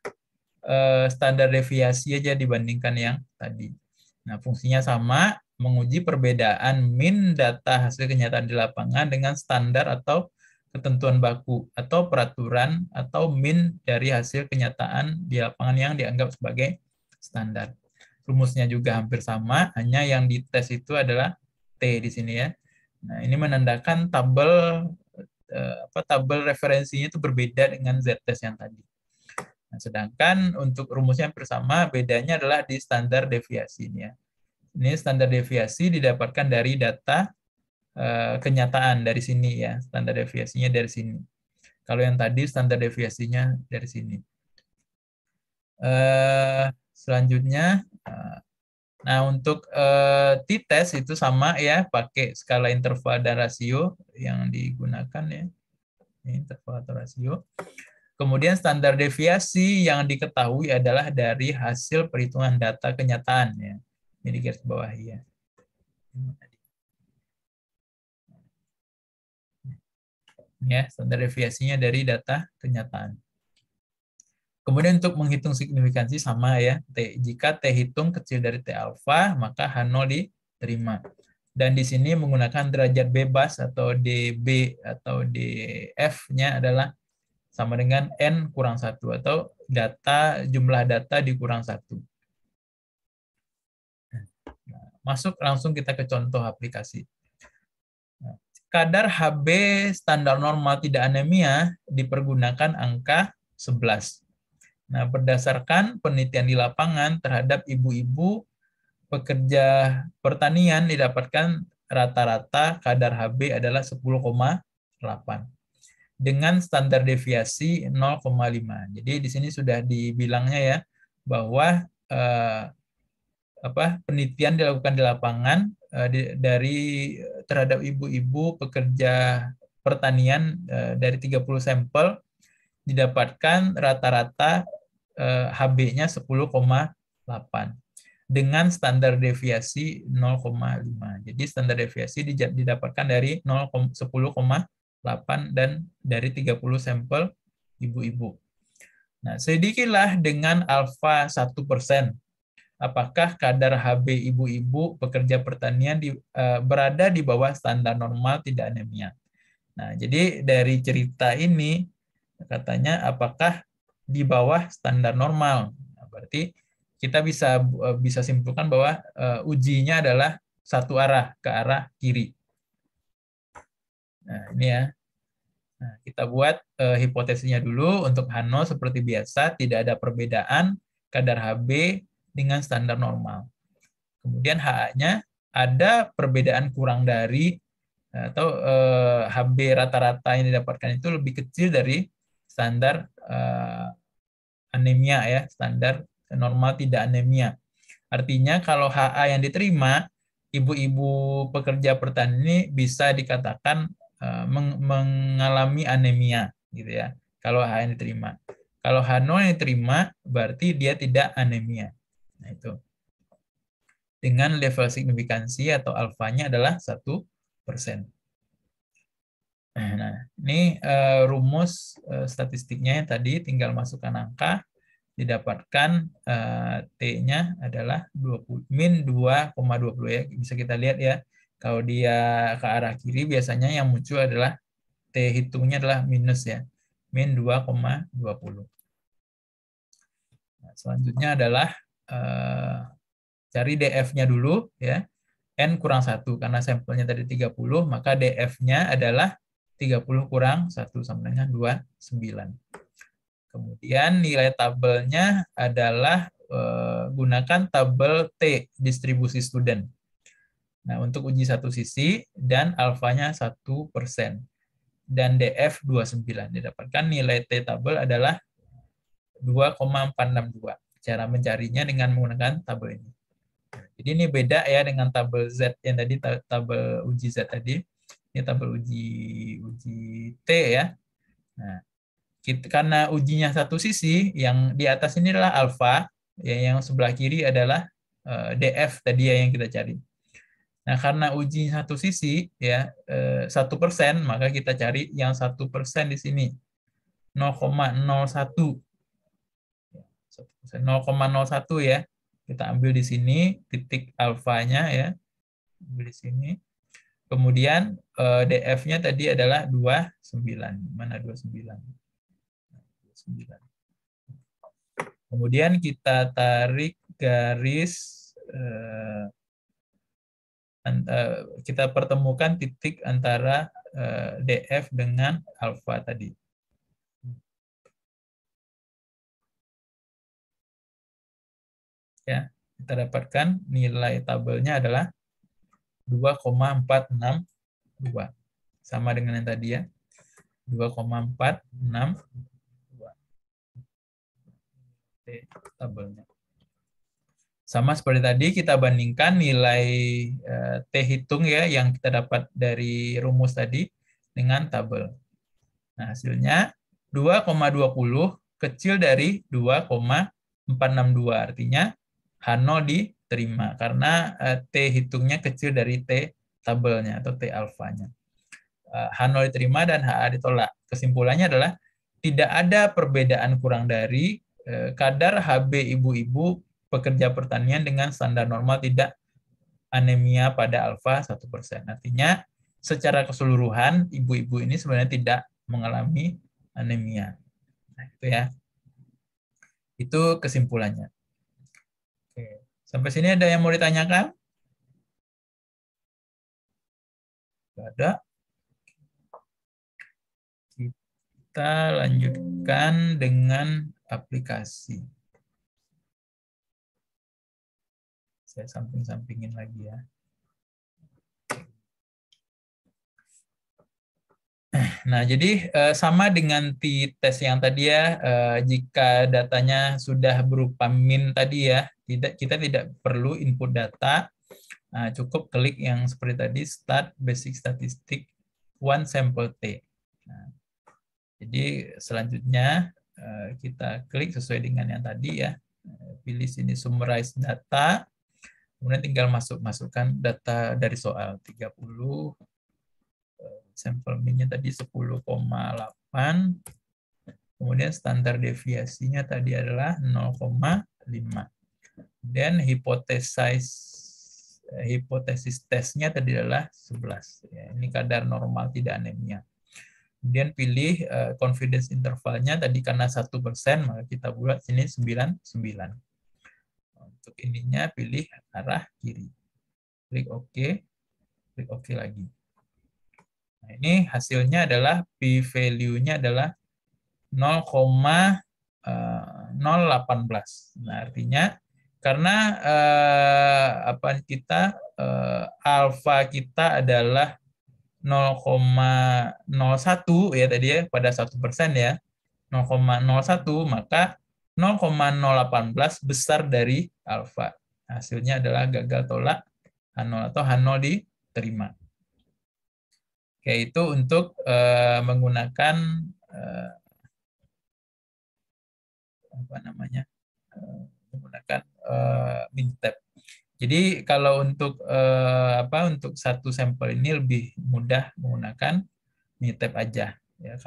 standar deviasi aja dibandingkan yang tadi. Nah, fungsinya sama, menguji perbedaan min data hasil kenyataan di lapangan dengan standar atau ketentuan baku atau peraturan atau min dari hasil kenyataan di lapangan yang dianggap sebagai standar. Rumusnya juga hampir sama, hanya yang dites itu adalah T di sini ya. Nah, ini menandakan tabel referensinya itu berbeda dengan Z-test yang tadi. Nah, sedangkan untuk rumusnya hampir sama, bedanya adalah di standar deviasi ini ya. Ini standar deviasi didapatkan dari data kenyataan dari sini ya, standar deviasinya dari sini. Kalau yang tadi standar deviasinya dari sini. Selanjutnya, nah untuk t-test itu sama ya, pakai skala interval dan rasio yang digunakan ya, interval atau rasio. Kemudian standar deviasi yang diketahui adalah dari hasil perhitungan data kenyataan ya. Ini garis bawah ya. Ya, standar deviasinya dari data kenyataan. Kemudian untuk menghitung signifikansi sama ya. Jika T hitung kecil dari T alfa, maka H0 diterima. Dan di sini menggunakan derajat bebas atau dB atau dF-nya adalah sama dengan N kurang 1 atau jumlah data dikurang 1. Masuk langsung kita ke contoh aplikasi. Kadar Hb standar normal tidak anemia dipergunakan angka 11. Nah, berdasarkan penelitian di lapangan terhadap ibu-ibu pekerja pertanian didapatkan rata-rata kadar Hb adalah 10,8 dengan standar deviasi 0,5. Jadi di sini sudah dibilangnya ya bahwa penelitian dilakukan di lapangan dari terhadap ibu-ibu pekerja pertanian dari 30 sampel didapatkan rata-rata Hb-nya 10,8 dengan standar deviasi 0,5. Jadi standar deviasi didapatkan dari 10,8 dan dari 30 sampel ibu-ibu. Nah, sedikilah dengan alfa 1%. Apakah kadar Hb ibu-ibu pekerja pertanian berada di bawah standar normal tidak anemia? Nah, jadi dari cerita ini katanya apakah di bawah standar normal. Nah, berarti kita bisa simpulkan bahwa ujinya adalah satu arah ke arah kiri. Nah, ini ya. Nah, kita buat hipotesisnya dulu untuk H0 seperti biasa tidak ada perbedaan kadar Hb dengan standar normal. Kemudian HA-nya ada perbedaan kurang dari atau Hb rata-rata yang didapatkan itu lebih kecil dari standar anemia ya, standar normal tidak anemia. Artinya kalau HA yang diterima, ibu-ibu pekerja pertanian ini bisa dikatakan mengalami anemia gitu ya. Kalau HA yang diterima. Kalau H0 yang diterima berarti dia tidak anemia. Nah, itu. Dengan level signifikansi atau alfanya adalah 1%. Nah, ini rumus statistiknya yang tadi tinggal masukkan angka, didapatkan T-nya adalah min 2,20 ya. Bisa kita lihat ya, kalau dia ke arah kiri biasanya yang muncul adalah T hitungnya adalah minus ya, min 2,20. Nah, selanjutnya adalah cari DF-nya dulu ya. N kurang 1 karena sampelnya tadi 30, maka DF-nya adalah 30 kurang 1 sama dengan 29. Kemudian nilai tabelnya adalah gunakan tabel T, distribusi student. Nah, untuk uji satu sisi dan alfanya 1%. Dan DF 29. Didapatkan nilai T tabel adalah 2,462. Cara mencarinya dengan menggunakan tabel ini. Jadi ini beda ya dengan tabel Z yang tadi, tabel uji Z tadi. Ini tabel uji T ya. Nah, karena ujinya satu sisi, yang di atas ini adalah alfa, yang sebelah kiri adalah DF tadi ya yang kita cari. Nah, karena uji satu sisi ya 1%, maka kita cari yang 1% di sini 0,01. 0,01 ya. Kita ambil di sini titik alfanya ya. Ambil di sini. Kemudian DF-nya tadi adalah 29. Mana 29? 29. Kemudian kita tarik garis, kita pertemukan titik antara DF dengan alfa tadi. Ya, kita dapatkan nilai tabelnya adalah 2,462. Sama dengan yang tadi ya. 2,462. Tabelnya. Sama seperti tadi, kita bandingkan nilai T hitung ya yang kita dapat dari rumus tadi dengan tabel. Nah, hasilnya 2,20 kecil dari 2,462. Artinya H0 diterima karena T hitungnya kecil dari T tabelnya atau T alfanya. H0 diterima dan HA ditolak. Kesimpulannya adalah tidak ada perbedaan kurang dari kadar HB ibu-ibu pekerja pertanian dengan standar normal tidak anemia pada alfa 1%. Artinya secara keseluruhan ibu-ibu ini sebenarnya tidak mengalami anemia. Nah, itu ya. Itu kesimpulannya. Oke. Sampai sini ada yang mau ditanyakan? Tidak ada. Kita lanjutkan dengan aplikasi. Saya samping-sampingin lagi ya. Nah, jadi sama dengan t-test yang tadi ya, jika datanya sudah berupa min tadi ya, kita tidak perlu input data, cukup klik yang seperti tadi, Start Basic Statistic One Sample T. Nah, jadi selanjutnya kita klik sesuai dengan yang tadi ya, pilih sini Summarize Data, kemudian tinggal masukkan data dari soal 30, sampel min-nya tadi 10,8, kemudian standar deviasinya tadi adalah 0,5, dan hipotesis tesnya tadi adalah 11. Ya, ini kadar normal tidak anemia. Kemudian pilih confidence intervalnya tadi karena 1%, maka kita buat sini 99. Untuk ininya pilih arah kiri. Klik OK. Klik OK lagi. Nah, ini hasilnya adalah p-value-nya adalah 0,018. Nah, artinya karena alfa kita adalah 0,01 ya tadi ya pada 1% ya, 0,01, maka 0,018 besar dari alfa. Hasilnya adalah gagal tolak H0 atau H0 diterima. Oke, itu untuk menggunakan menggunakan Mintep. Jadi kalau untuk untuk satu sampel ini lebih mudah menggunakan Mintep aja. Ya,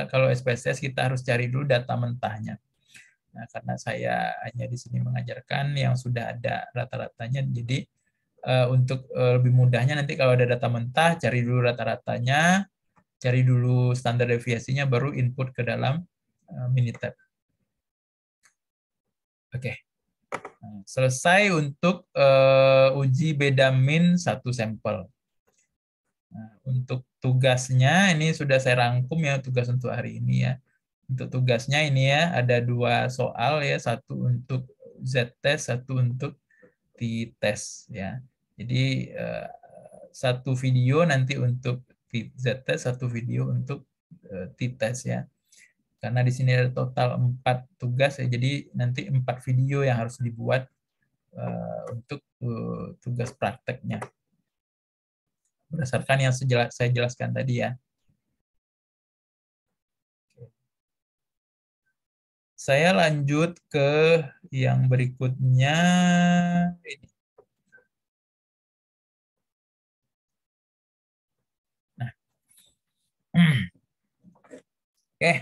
kalau SPSS kita harus cari dulu data mentahnya. Nah, karena saya hanya di sini mengajarkan yang sudah ada rata-ratanya, jadi untuk lebih mudahnya nanti kalau ada data mentah cari dulu rata-ratanya, Cari dulu standar deviasinya, baru input ke dalam Minitab. Oke. Nah, selesai untuk uji beda min satu sampel. Nah, untuk tugasnya ini sudah saya rangkum ya, tugas untuk hari ini ya. Untuk tugasnya ini ya, ada 2 soal ya, satu untuk Z-test, satu untuk T-test ya. Jadi satu video nanti untuk Z-test, satu video untuk T-test ya. Karena di sini ada total 4 tugas ya, jadi nanti 4 video yang harus dibuat untuk tugas prakteknya. Berdasarkan yang saya jelaskan tadi ya. Saya lanjut ke yang berikutnya. Ini. Nah. Oke,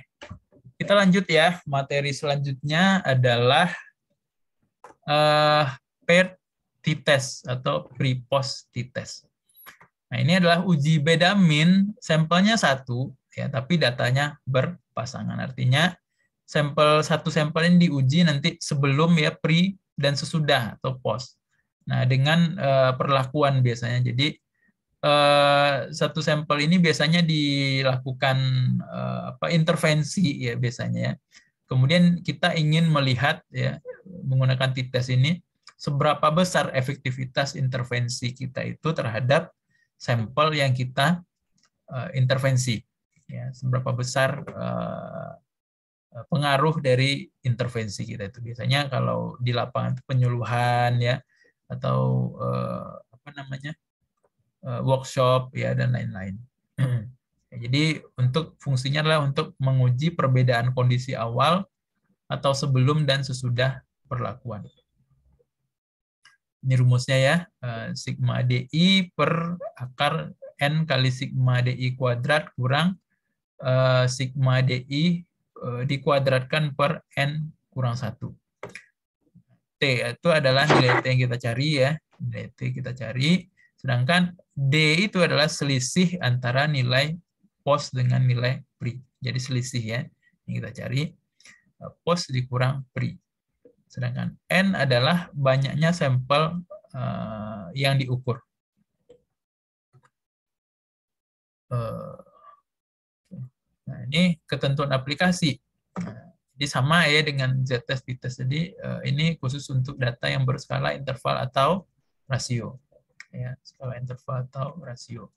kita lanjut ya. Materi selanjutnya adalah paired t-test atau pre-post t-test. Nah, ini adalah uji beda min, sampelnya satu, ya, tapi datanya berpasangan. Artinya satu sampel ini diuji nanti sebelum ya pre dan sesudah atau post. Nah, dengan perlakuan biasanya. Jadi satu sampel ini biasanya dilakukan intervensi ya biasanya ya. Kemudian kita ingin melihat ya menggunakan t-test ini seberapa besar efektivitas intervensi kita itu terhadap sampel yang kita intervensi. Ya, seberapa besar pengaruh dari intervensi kita itu. Biasanya kalau di lapangan penyuluhan ya atau workshop ya dan lain-lain. Jadi untuk fungsinya adalah untuk menguji perbedaan kondisi awal atau sebelum dan sesudah perlakuan. Ini rumusnya ya, sigma DI per akar N kali sigma DI kuadrat kurang sigma DI dikuadratkan per N kurang 1. T itu adalah nilai T yang kita cari ya, nilai T kita cari. Sedangkan D itu adalah selisih antara nilai post dengan nilai pre. Jadi selisih ya, yang kita cari post dikurang pre. Sedangkan N adalah banyaknya sampel yang diukur. Nah, ini ketentuan aplikasi. Jadi sama ya dengan Z-test, T-test. Jadi ini khusus untuk data yang berskala interval atau rasio. Ya, skala interval atau rasio.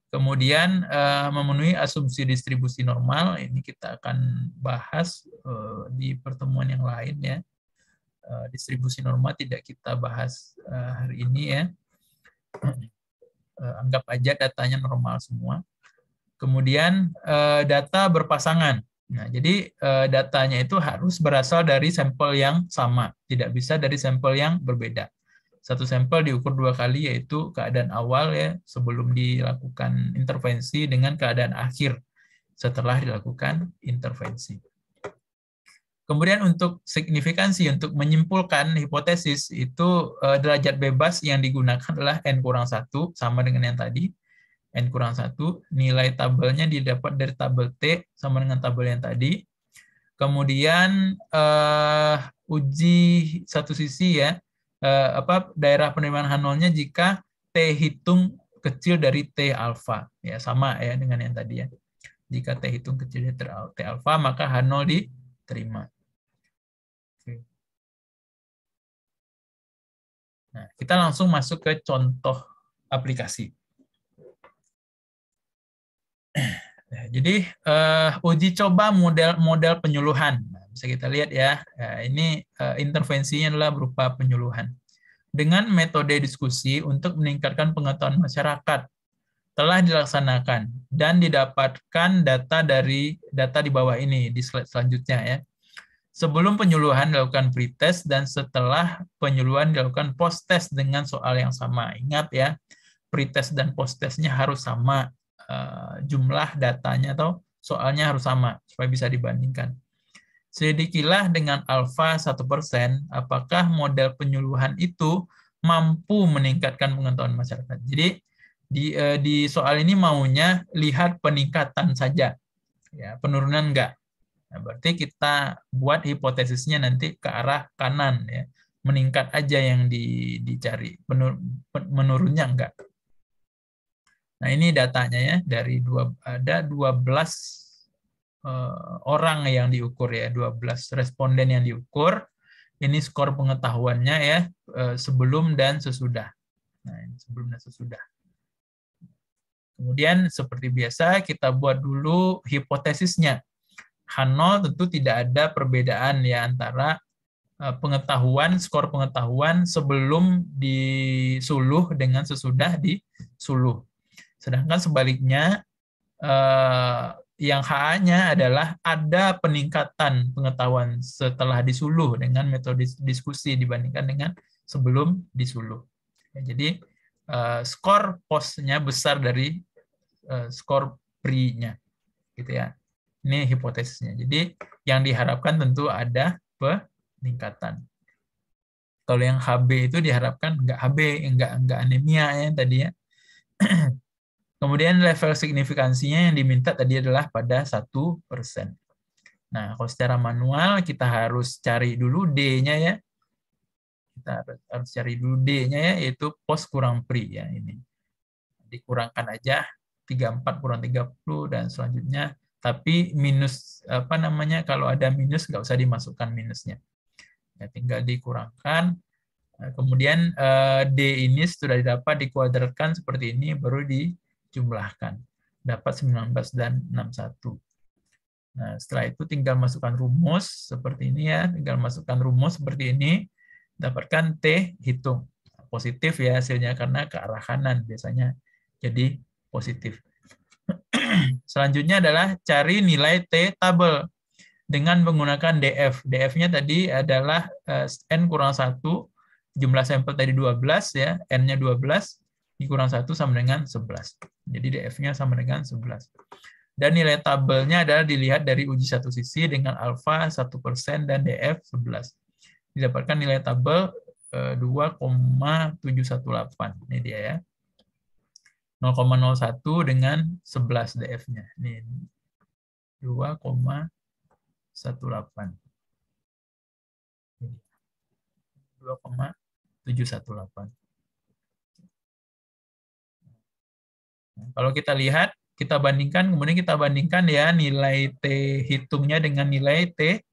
Kemudian memenuhi asumsi distribusi normal. Ini kita akan bahas di pertemuan yang lain ya. Distribusi normal tidak kita bahas hari ini ya. Anggap aja datanya normal semua. Kemudian data berpasangan. Nah, jadi datanya itu harus berasal dari sampel yang sama, tidak bisa dari sampel yang berbeda. Satu sampel diukur 2 kali, yaitu keadaan awal ya sebelum dilakukan intervensi dengan keadaan akhir setelah dilakukan intervensi. Kemudian untuk signifikansi, untuk menyimpulkan hipotesis, itu derajat bebas yang digunakan adalah N-1, sama dengan yang tadi, N-1, nilai tabelnya didapat dari tabel T, sama dengan tabel yang tadi. Kemudian uji satu sisi ya, daerah penerimaan H0-nya jika T hitung kecil dari T alfa, ya sama ya dengan yang tadi ya. Jika T hitung kecil dari T alfa, maka H0 diterima. Nah, kita langsung masuk ke contoh aplikasi. Jadi uji coba model penyuluhan. Nah, bisa kita lihat ya, ini intervensinya adalah berupa penyuluhan. Dengan metode diskusi untuk meningkatkan pengetahuan masyarakat telah dilaksanakan dan didapatkan data di bawah ini di slide selanjutnya ya. Sebelum penyuluhan dilakukan pre-test dan setelah penyuluhan dilakukan post-test dengan soal yang sama. Ingat ya, pre-test dan post-testnya harus sama, jumlah datanya atau soalnya harus sama supaya bisa dibandingkan. Selidikilah dengan alfa 1%, apakah model penyuluhan itu mampu meningkatkan pengetahuan masyarakat. Jadi Di soal ini maunya lihat peningkatan saja, ya, penurunan enggak. Nah, berarti kita buat hipotesisnya nanti ke arah kanan, ya, meningkat aja yang dicari, menurunnya enggak. Nah, ini datanya ya, ada 12 orang yang diukur ya, 12 responden yang diukur. Ini skor pengetahuannya ya, sebelum dan sesudah. Nah, ini sebelum dan sesudah. Kemudian seperti biasa kita buat dulu hipotesisnya. H0 tentu tidak ada perbedaan ya antara pengetahuan, skor pengetahuan sebelum disuluh dengan sesudah disuluh. Sedangkan sebaliknya yang HA-nya adalah ada peningkatan pengetahuan setelah disuluh dengan metode diskusi dibandingkan dengan sebelum disuluh. Jadi skor postnya besar dari skor pre-nya, gitu ya. Ini hipotesisnya. Jadi yang diharapkan tentu ada peningkatan. Kalau yang HB itu diharapkan nggak HB, nggak anemia ya tadi ya. Kemudian level signifikansinya yang diminta tadi adalah pada 1%. Nah, kalau secara manual kita harus cari dulu D-nya ya. Kita harus cari dulu D-nya ya, yaitu post kurang pre ya ini. Dikurangkan aja 34 kurang 30 dan selanjutnya, tapi minus apa namanya, kalau ada minus nggak usah dimasukkan minusnya. Ya, tinggal dikurangkan. Kemudian D ini sudah didapat dikuadratkan seperti ini baru dijumlahkan. Dapat 19 dan 61. Nah, setelah itu tinggal masukkan rumus seperti ini ya, tinggal masukkan rumus seperti ini, dapatkan T, hitung. Positif ya hasilnya karena ke arah kanan biasanya jadi positif. Selanjutnya adalah cari nilai T tabel dengan menggunakan DF. DF-nya tadi adalah N kurang 1, jumlah sampel tadi 12 ya, N-nya 12, dikurang 1 sama dengan 11. Jadi DF-nya sama dengan 11. Dan nilai tabelnya adalah dilihat dari uji satu sisi dengan alfa 1% dan DF 11. Didapatkan nilai tabel 2,718. Ini dia ya. 0,01 dengan 11 DF-nya. Ini 2,718. 2,718. Kalau kita lihat, kita bandingkan, kemudian kita bandingkan ya nilai T hitungnya dengan nilai T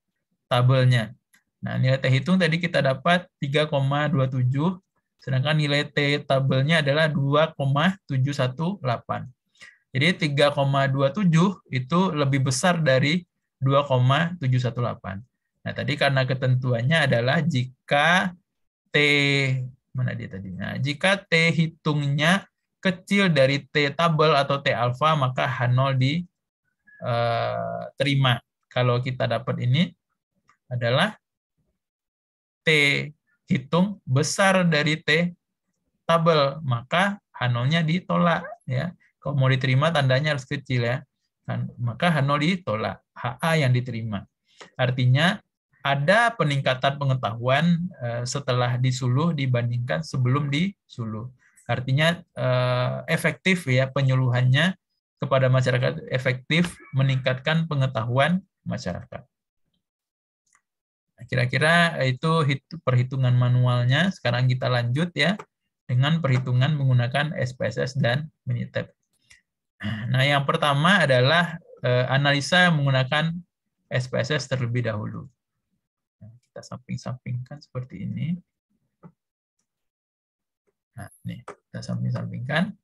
tabelnya. Nah, nilai T hitung tadi kita dapat 3,27, sedangkan nilai T tabelnya adalah 2,718. Jadi 3,27 itu lebih besar dari 2,718. Nah, tadi karena ketentuannya adalah jika T, mana dia tadi? Nah, jika T hitungnya kecil dari T tabel atau T alfa, maka H0 diterima. Kalau kita dapat ini adalah T hitung besar dari T tabel, maka H0-nya ditolak. Ya. Kalau mau diterima, tandanya harus kecil ya. Maka H0 ditolak, HA yang diterima. Artinya ada peningkatan pengetahuan setelah disuluh dibandingkan sebelum disuluh. Artinya efektif ya penyuluhannya kepada masyarakat, efektif meningkatkan pengetahuan masyarakat. Kira-kira itu perhitungan manualnya. Sekarang kita lanjut ya dengan perhitungan menggunakan SPSS dan Minitab. Nah, yang pertama adalah analisa menggunakan SPSS terlebih dahulu. Kita samping-sampingkan seperti ini. Nah, ini kita samping-sampingkan.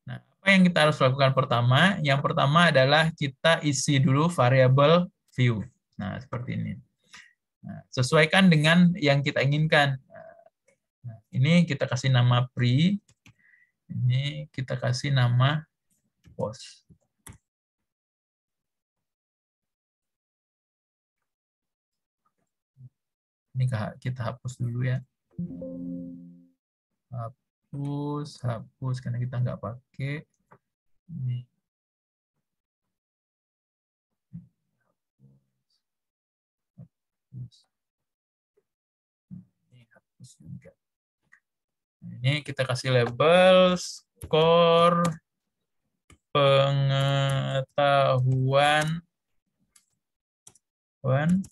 Nah, apa yang kita harus lakukan pertama? Yang pertama adalah kita isi dulu variabel view. Nah, seperti ini. Nah, sesuaikan dengan yang kita inginkan. Nah, ini kita kasih nama pre. Ini kita kasih nama post. Ini kita hapus dulu ya. Hapus karena kita nggak pakai. Ini. Ini hapus juga. Ini kita kasih label skor pengetahuan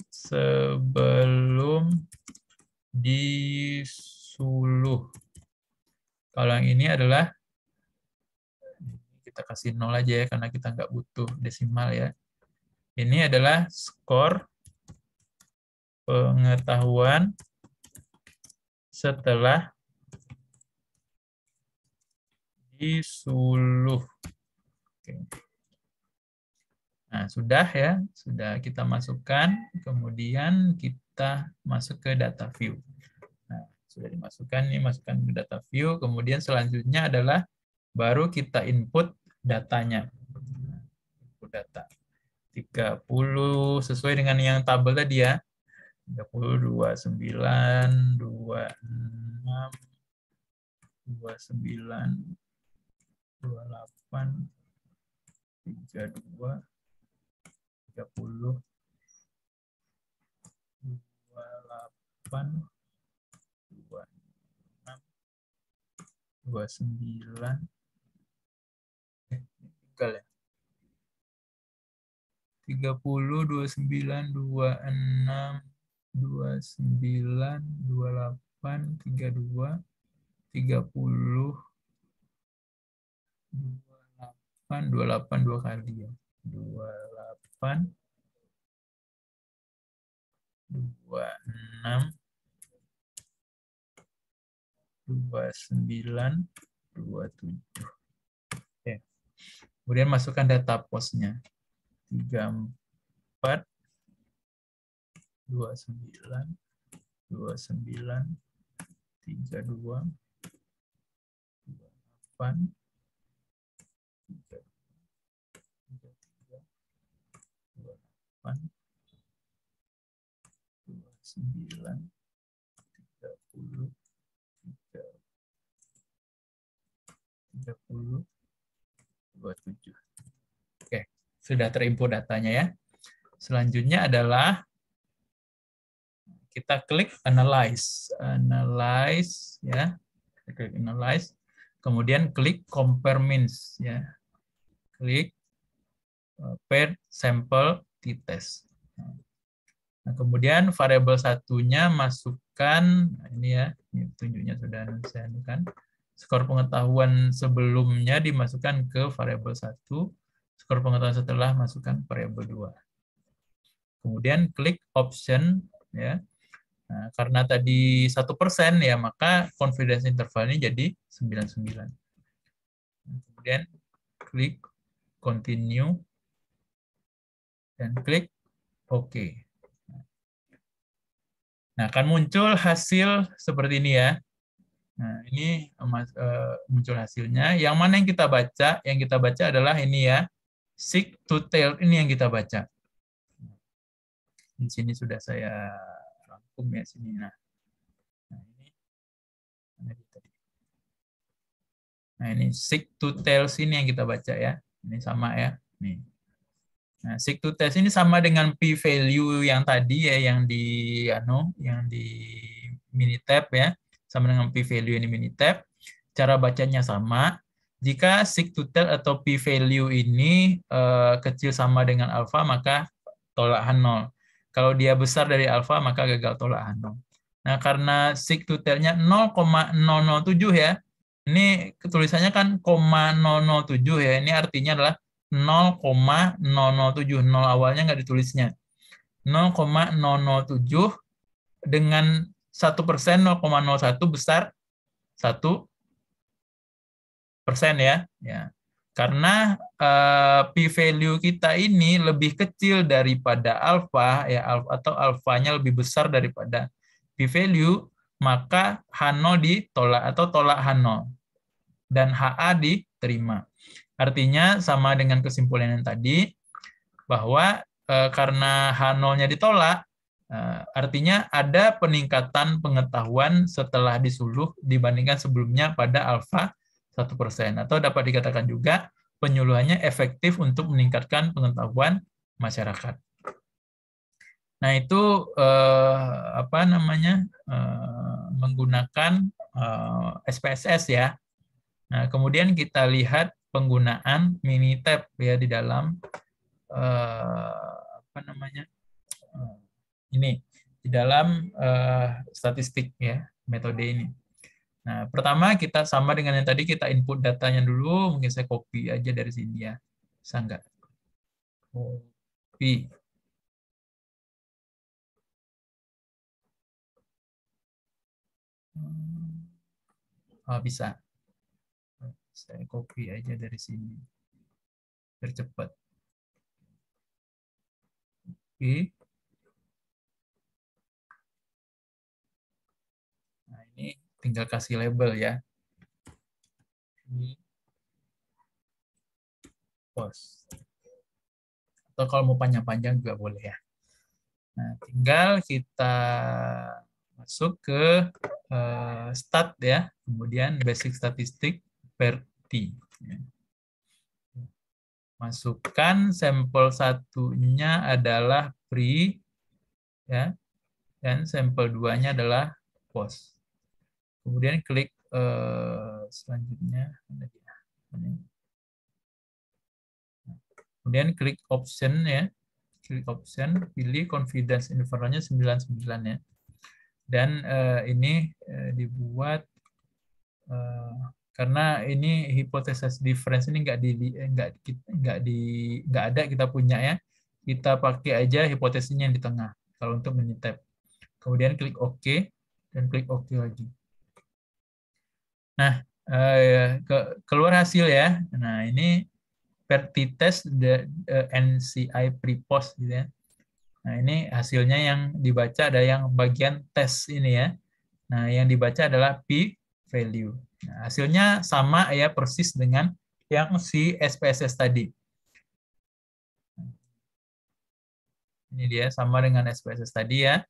sebelum disuluh. Kalau yang ini adalah, kita kasih 0 aja ya, karena kita nggak butuh desimal ya. Ini adalah skor pengetahuan setelah disuluh. Oke. Nah, sudah ya, sudah kita masukkan, kemudian kita masuk ke data view. Nah, sudah dimasukkan, ini masukkan ke data view, kemudian selanjutnya adalah baru kita input datanya. Input data 30 sesuai dengan yang tabel tadi ya. 30, 29, 26, 29, 28, 32, 30, 28, 26, 29, tinggal ya. 30, 29, 26, 29, 28, 32, 30, 28 dua kali ya. 28, 26, 29, 27. Oke. Kemudian masukkan data posnya. 34, 29, 29, 32, 28, 29, 30, 30, 27. Oke, sudah terinput datanya ya. Selanjutnya adalah kita klik analyze. Analyze ya. Klik analyze. Kemudian klik compare means ya. Klik paired sample t-test. Nah, kemudian variabel satunya masukkan, ini ya, ini tunjuknya sudah saya anukan. Skor pengetahuan sebelumnya dimasukkan ke variabel 1, skor pengetahuan setelah masukkan variabel 2. Kemudian klik option ya. Nah, karena tadi 1% ya, maka confidence interval ini jadi 99. Kemudian klik continue dan klik OK. Nah, akan muncul hasil seperti ini ya. Nah, ini muncul hasilnya. Yang mana yang kita baca? Yang kita baca adalah ini ya. Seek to tell, ini yang kita baca. Di sini sudah saya rangkum ya sini. Nah ini seek to tell sini yang kita baca ya. Ini sama ya. Nih. Nah, seek to tell ini sama dengan p value yang tadi ya, yang di Minitab ya. Sama dengan p value ini Minitab. Cara bacanya sama. Jika seek to tell atau p value ini kecil sama dengan alfa, maka tolakan 0. Kalau dia besar dari alfa, maka gagal tolakan 0. Nah, karena seek to tell-nya 0,007 ya. Ini tulisannya kan 0,007 ya. Ini artinya adalah 0,007. 0 awalnya nggak ditulisnya. 0,007 dengan 1%, 0,01 besar 1% ya. Karena p value kita ini lebih kecil daripada alfa ya, atau alfanya lebih besar daripada p value, maka H0 ditolak atau tolak H0 dan HA diterima. Artinya sama dengan kesimpulan yang tadi, bahwa karena H0-nya ditolak, artinya ada peningkatan pengetahuan setelah disuluh dibandingkan sebelumnya pada alfa 1%. Atau dapat dikatakan juga penyuluhannya efektif untuk meningkatkan pengetahuan masyarakat. Nah, itu menggunakan SPSS ya. Nah, kemudian kita lihat penggunaan Minitab ya di dalam apa namanya ini di dalam statistik ya metode ini. Nah, pertama kita sama dengan yang tadi, kita input datanya dulu. Mungkin saya copy aja dari sini ya. Bisa nggak? Copy. Oh, bisa. Saya copy aja dari sini. Biar cepat. Oke. Nah, ini tinggal kasih label ya. Ini post. Atau kalau mau panjang-panjang juga boleh ya. Nah, tinggal kita masuk ke stat ya, kemudian basic statistik per T. Masukkan sampel satunya adalah pre ya, dan sampel 2-nya adalah post. Kemudian klik selanjutnya. Kemudian klik option ya. Klik option, pilih confidence intervalnya 99 ya. Dan ini dibuat karena ini hipotesis difference ini nggak ada kita punya ya. Kita pakai aja hipotesisnya yang di tengah kalau untuk Minitab. Kemudian klik OK dan klik OK lagi. Nah, keluar hasil ya. Nah, ini per t-test NCI pre-post gitu ya. Nah, ini hasilnya yang dibaca ada yang bagian tes ini ya. Nah, yang dibaca adalah p-value. Nah, hasilnya sama ya, persis dengan yang si SPSS tadi. Ini dia sama dengan SPSS tadi ya.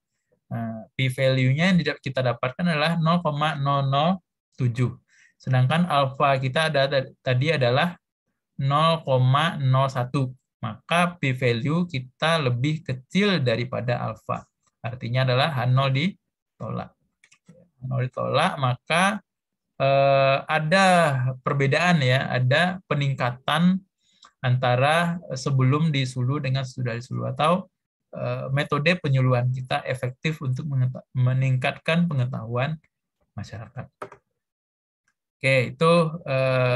Nah, p-value-nya yang kita dapatkan adalah 0,007. Sedangkan alfa kita tadi adalah 0,01. Maka p-value kita lebih kecil daripada alfa. Artinya adalah H0 ditolak. 0 ditolak, maka ada perbedaan ya, ada peningkatan antara sebelum disuluh dengan sesudah disuluh, atau metode penyuluhan kita efektif untuk meningkatkan pengetahuan masyarakat. Oke, itu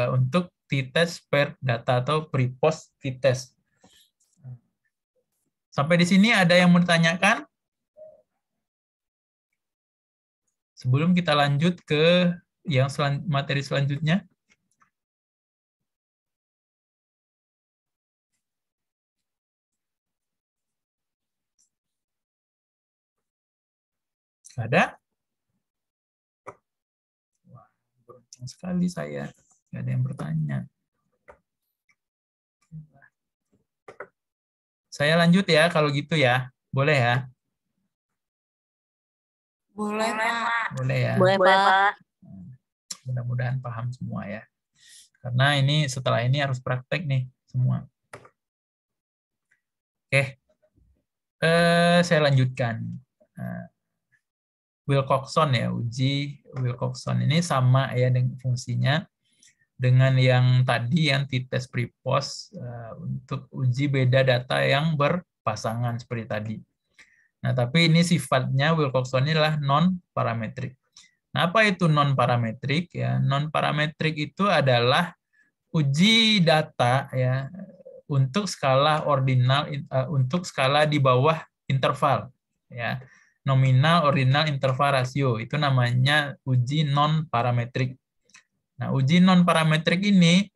untuk t-test per data atau pre-post t-test. Sampai di sini ada yang mau ditanyakan? Sebelum kita lanjut ke yang materi selanjutnya. Ada? Wah, beruntung sekali saya. Nggak ada yang bertanya. Saya lanjut ya kalau gitu ya. Boleh ya? Boleh, Pak. Boleh ya? Boleh, Pak. Mudah-mudahan paham semua ya. Karena ini setelah ini harus praktek nih semua. Oke. Saya lanjutkan. Wilcoxon ya, uji Wilcoxon ini sama ya dengan fungsinya dengan yang tadi yang t-test pre-post untuk uji beda data yang berpasangan seperti tadi. Nah, tapi ini sifatnya Wilcoxon ini adalah non-parametrik. Nah, apa itu non-parametrik ya? Non-parametrik itu adalah uji data ya untuk skala ordinal, untuk skala di bawah interval ya. Nominal, ordinal, interval, rasio. Itu namanya uji non-parametrik. Nah, uji non-parametrik ini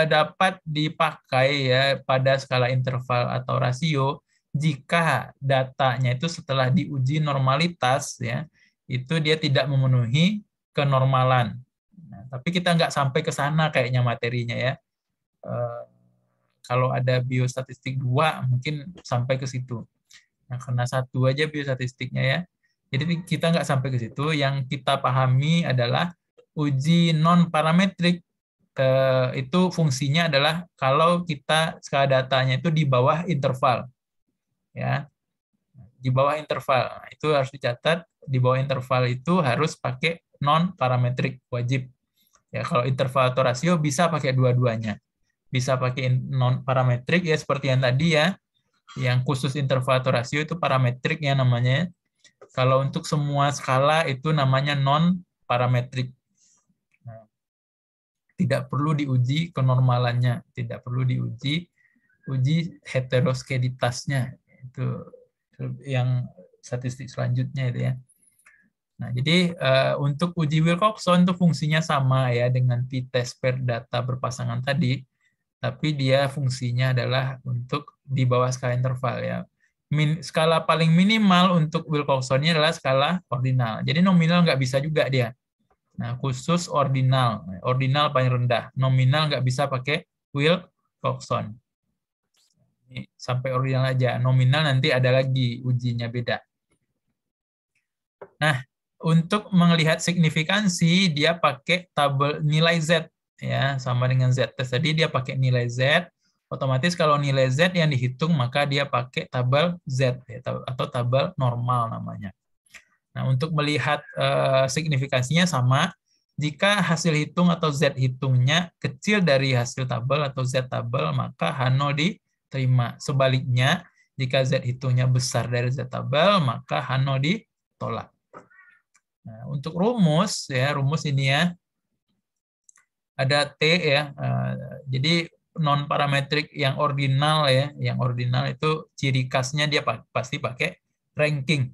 dapat dipakai ya pada skala interval atau rasio jika datanya itu setelah diuji normalitas ya, itu dia tidak memenuhi kenormalan. Nah, tapi kita nggak sampai ke sana kayaknya materinya ya. Kalau ada biostatistik 2 mungkin sampai ke situ. Nah, karena 1 aja biostatistiknya ya. Jadi kita nggak sampai ke situ. Yang kita pahami adalah uji non-parametrik itu fungsinya adalah kalau kita skala datanya itu di bawah interval. Ya. Di bawah interval. Nah, itu harus dicatat, di bawah interval itu harus pakai non-parametrik wajib. Ya, kalau interval atau rasio bisa pakai dua-duanya. Bisa pakai non parametrik ya seperti yang tadi ya. Yang khusus interval atau rasio itu parametrik ya namanya. Kalau untuk semua skala itu namanya non parametrik. Nah, tidak perlu diuji kenormalannya, tidak perlu diuji heteroskeditasnya. Itu yang statistik selanjutnya itu ya. Nah, jadi untuk uji Wilcoxon itu fungsinya sama ya dengan t-test per data berpasangan tadi, tapi dia fungsinya adalah untuk di bawah skala interval ya. Skala paling minimal untuk Wilcoxonnya adalah skala ordinal. Jadi nominal nggak bisa juga dia. Nah, khusus ordinal. Ordinal paling rendah. Nominal nggak bisa pakai Wilcoxon. Ini sampai ordinal aja. Nominal nanti ada lagi ujinya beda. Nah, untuk melihat signifikansi, dia pakai tabel nilai Z. Ya, sama dengan Z-test tadi, dia pakai nilai Z. Otomatis kalau nilai Z yang dihitung, maka dia pakai tabel Z, ya, atau tabel normal namanya. Nah, untuk melihat signifikansinya sama, jika hasil hitung atau Z hitungnya kecil dari hasil tabel atau Z tabel, maka H0 diterima. Sebaliknya, jika Z hitungnya besar dari Z tabel, maka H0 ditolak. Nah, untuk rumus, ya rumus ini ya, ada T ya, jadi non parametrik yang ordinal ya, yang ordinal itu ciri khasnya dia pasti pakai ranking.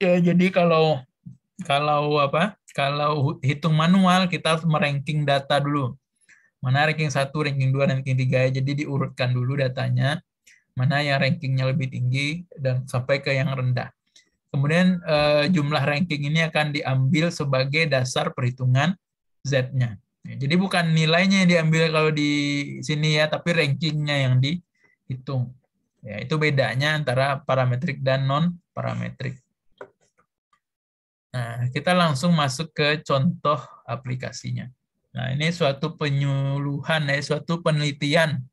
Ya, jadi kalau hitung manual kita harus meranking data dulu. Mana ranking 1, ranking 2, dan ranking 3. Jadi diurutkan dulu datanya. Mana yang rankingnya lebih tinggi dan sampai ke yang rendah. Kemudian jumlah ranking ini akan diambil sebagai dasar perhitungan Z-nya. Jadi bukan nilainya yang diambil kalau di sini ya, tapi rankingnya yang dihitung. Ya, itu bedanya antara parametrik dan non-parametrik. Nah, kita langsung masuk ke contoh aplikasinya. Nah, ini suatu penyuluhan, suatu penelitian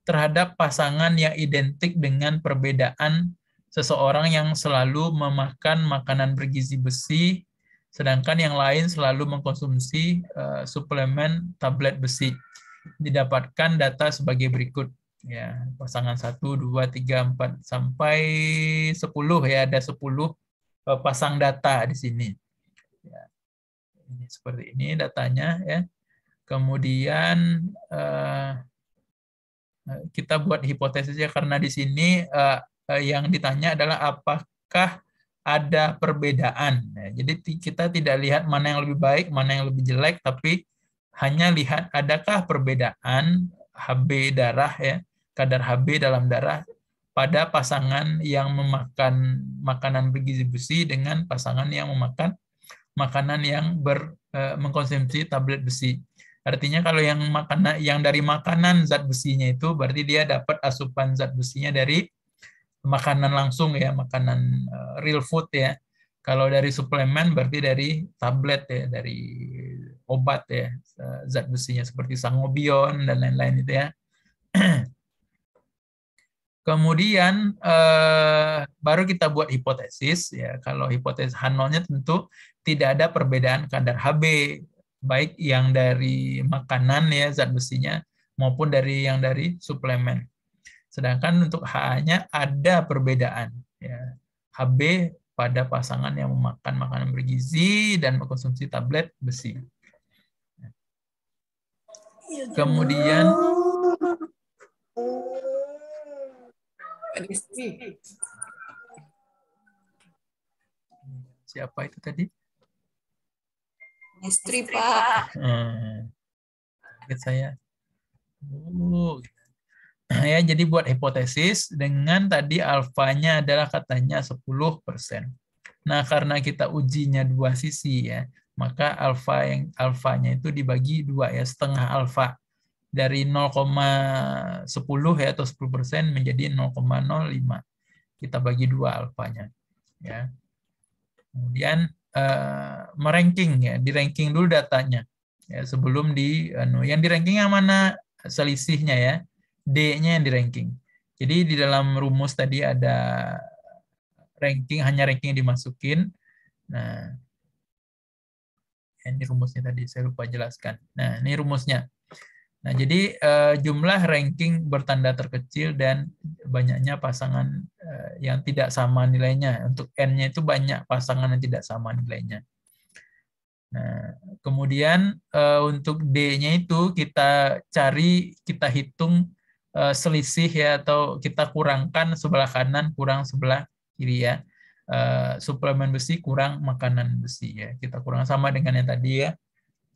terhadap pasangan yang identik dengan perbedaan seseorang yang selalu memakan makanan bergizi besi, sedangkan yang lain selalu mengkonsumsi suplemen tablet besi. Didapatkan data sebagai berikut. Ya, pasangan 1, 2, 3, 4, sampai 10 ya, ada 10 pasang data di sini. Ya, ini seperti ini datanya ya. Kemudian kita buat hipotesisnya karena di sini yang ditanya adalah apakah ada perbedaan. Nah, jadi kita tidak lihat mana yang lebih baik, mana yang lebih jelek, tapi hanya lihat adakah perbedaan HB darah ya, kadar HB dalam darah pada pasangan yang memakan makanan bergizi besi dengan pasangan yang memakan makanan yang mengkonsumsi tablet besi. Artinya kalau yang dari makanan zat besinya itu berarti dia dapat asupan zat besinya dari makanan langsung ya, makanan real food ya. Kalau dari suplemen berarti dari tablet ya, dari obat ya, zat besinya seperti sangobion dan lain-lain itu ya. Kemudian baru kita buat hipotesis ya. Kalau hipotesis H0-nya tentu tidak ada perbedaan kadar HB baik yang dari makanan ya zat besinya maupun dari yang dari suplemen. Sedangkan untuk HA-nya ada perbedaan ya. HB pada pasangan yang memakan makanan bergizi dan mengkonsumsi tablet besi. Kemudian siapa itu tadi? Istri, Pak. Lihat saya. Ya, jadi buat hipotesis dengan tadi alfanya adalah katanya 10%. Nah, karena kita ujinya dua sisi ya, maka alfanya itu dibagi dua ya, setengah alfa dari 0,10 ya atau 10% menjadi 0,05. Kita bagi dua alfanya ya. Kemudian meranking ya, di ranking dulu datanya ya sebelum yang di ranking yang mana selisihnya ya, D-nya yang di ranking. Jadi di dalam rumus tadi ada ranking, hanya ranking yang dimasukin. Nah, Ini rumusnya tadi saya lupa jelaskan. Nah, ini rumusnya. Nah, jadi jumlah ranking bertanda terkecil dan banyaknya pasangan yang tidak sama nilainya. Untuk N-nya itu banyak pasangan yang tidak sama nilainya. Nah, kemudian untuk D-nya itu kita cari, kita hitung selisih ya, atau kita kurangkan sebelah kanan kurang sebelah kiri ya. Suplemen besi kurang makanan besi ya. Kita kurang sama dengan yang tadi ya.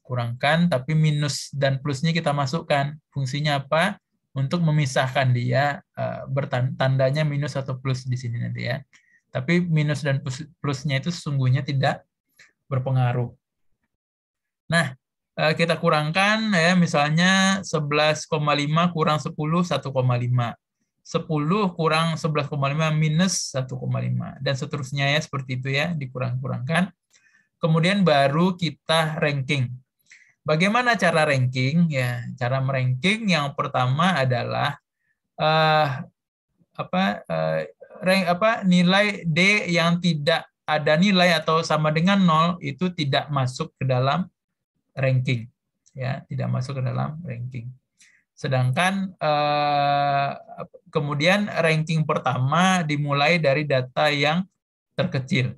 Kurangkan, tapi minus dan plusnya kita masukkan. Fungsinya apa? Untuk memisahkan dia, bertandanya minus atau plus di sini nanti ya. Tapi minus dan plusnya itu sesungguhnya tidak berpengaruh. Nah, kita kurangkan ya, misalnya 11,5 kurang 10, 1,5. 10 kurang 11,5 minus 1,5. Dan seterusnya ya, seperti itu ya, dikurang-kurangkan. Kemudian baru kita ranking. Bagaimana cara ranking? Ya, cara meranking yang pertama adalah nilai D yang tidak ada nilai atau sama dengan 0 itu tidak masuk ke dalam ranking. Ya, tidak masuk ke dalam ranking. Sedangkan kemudian ranking pertama dimulai dari data yang terkecil.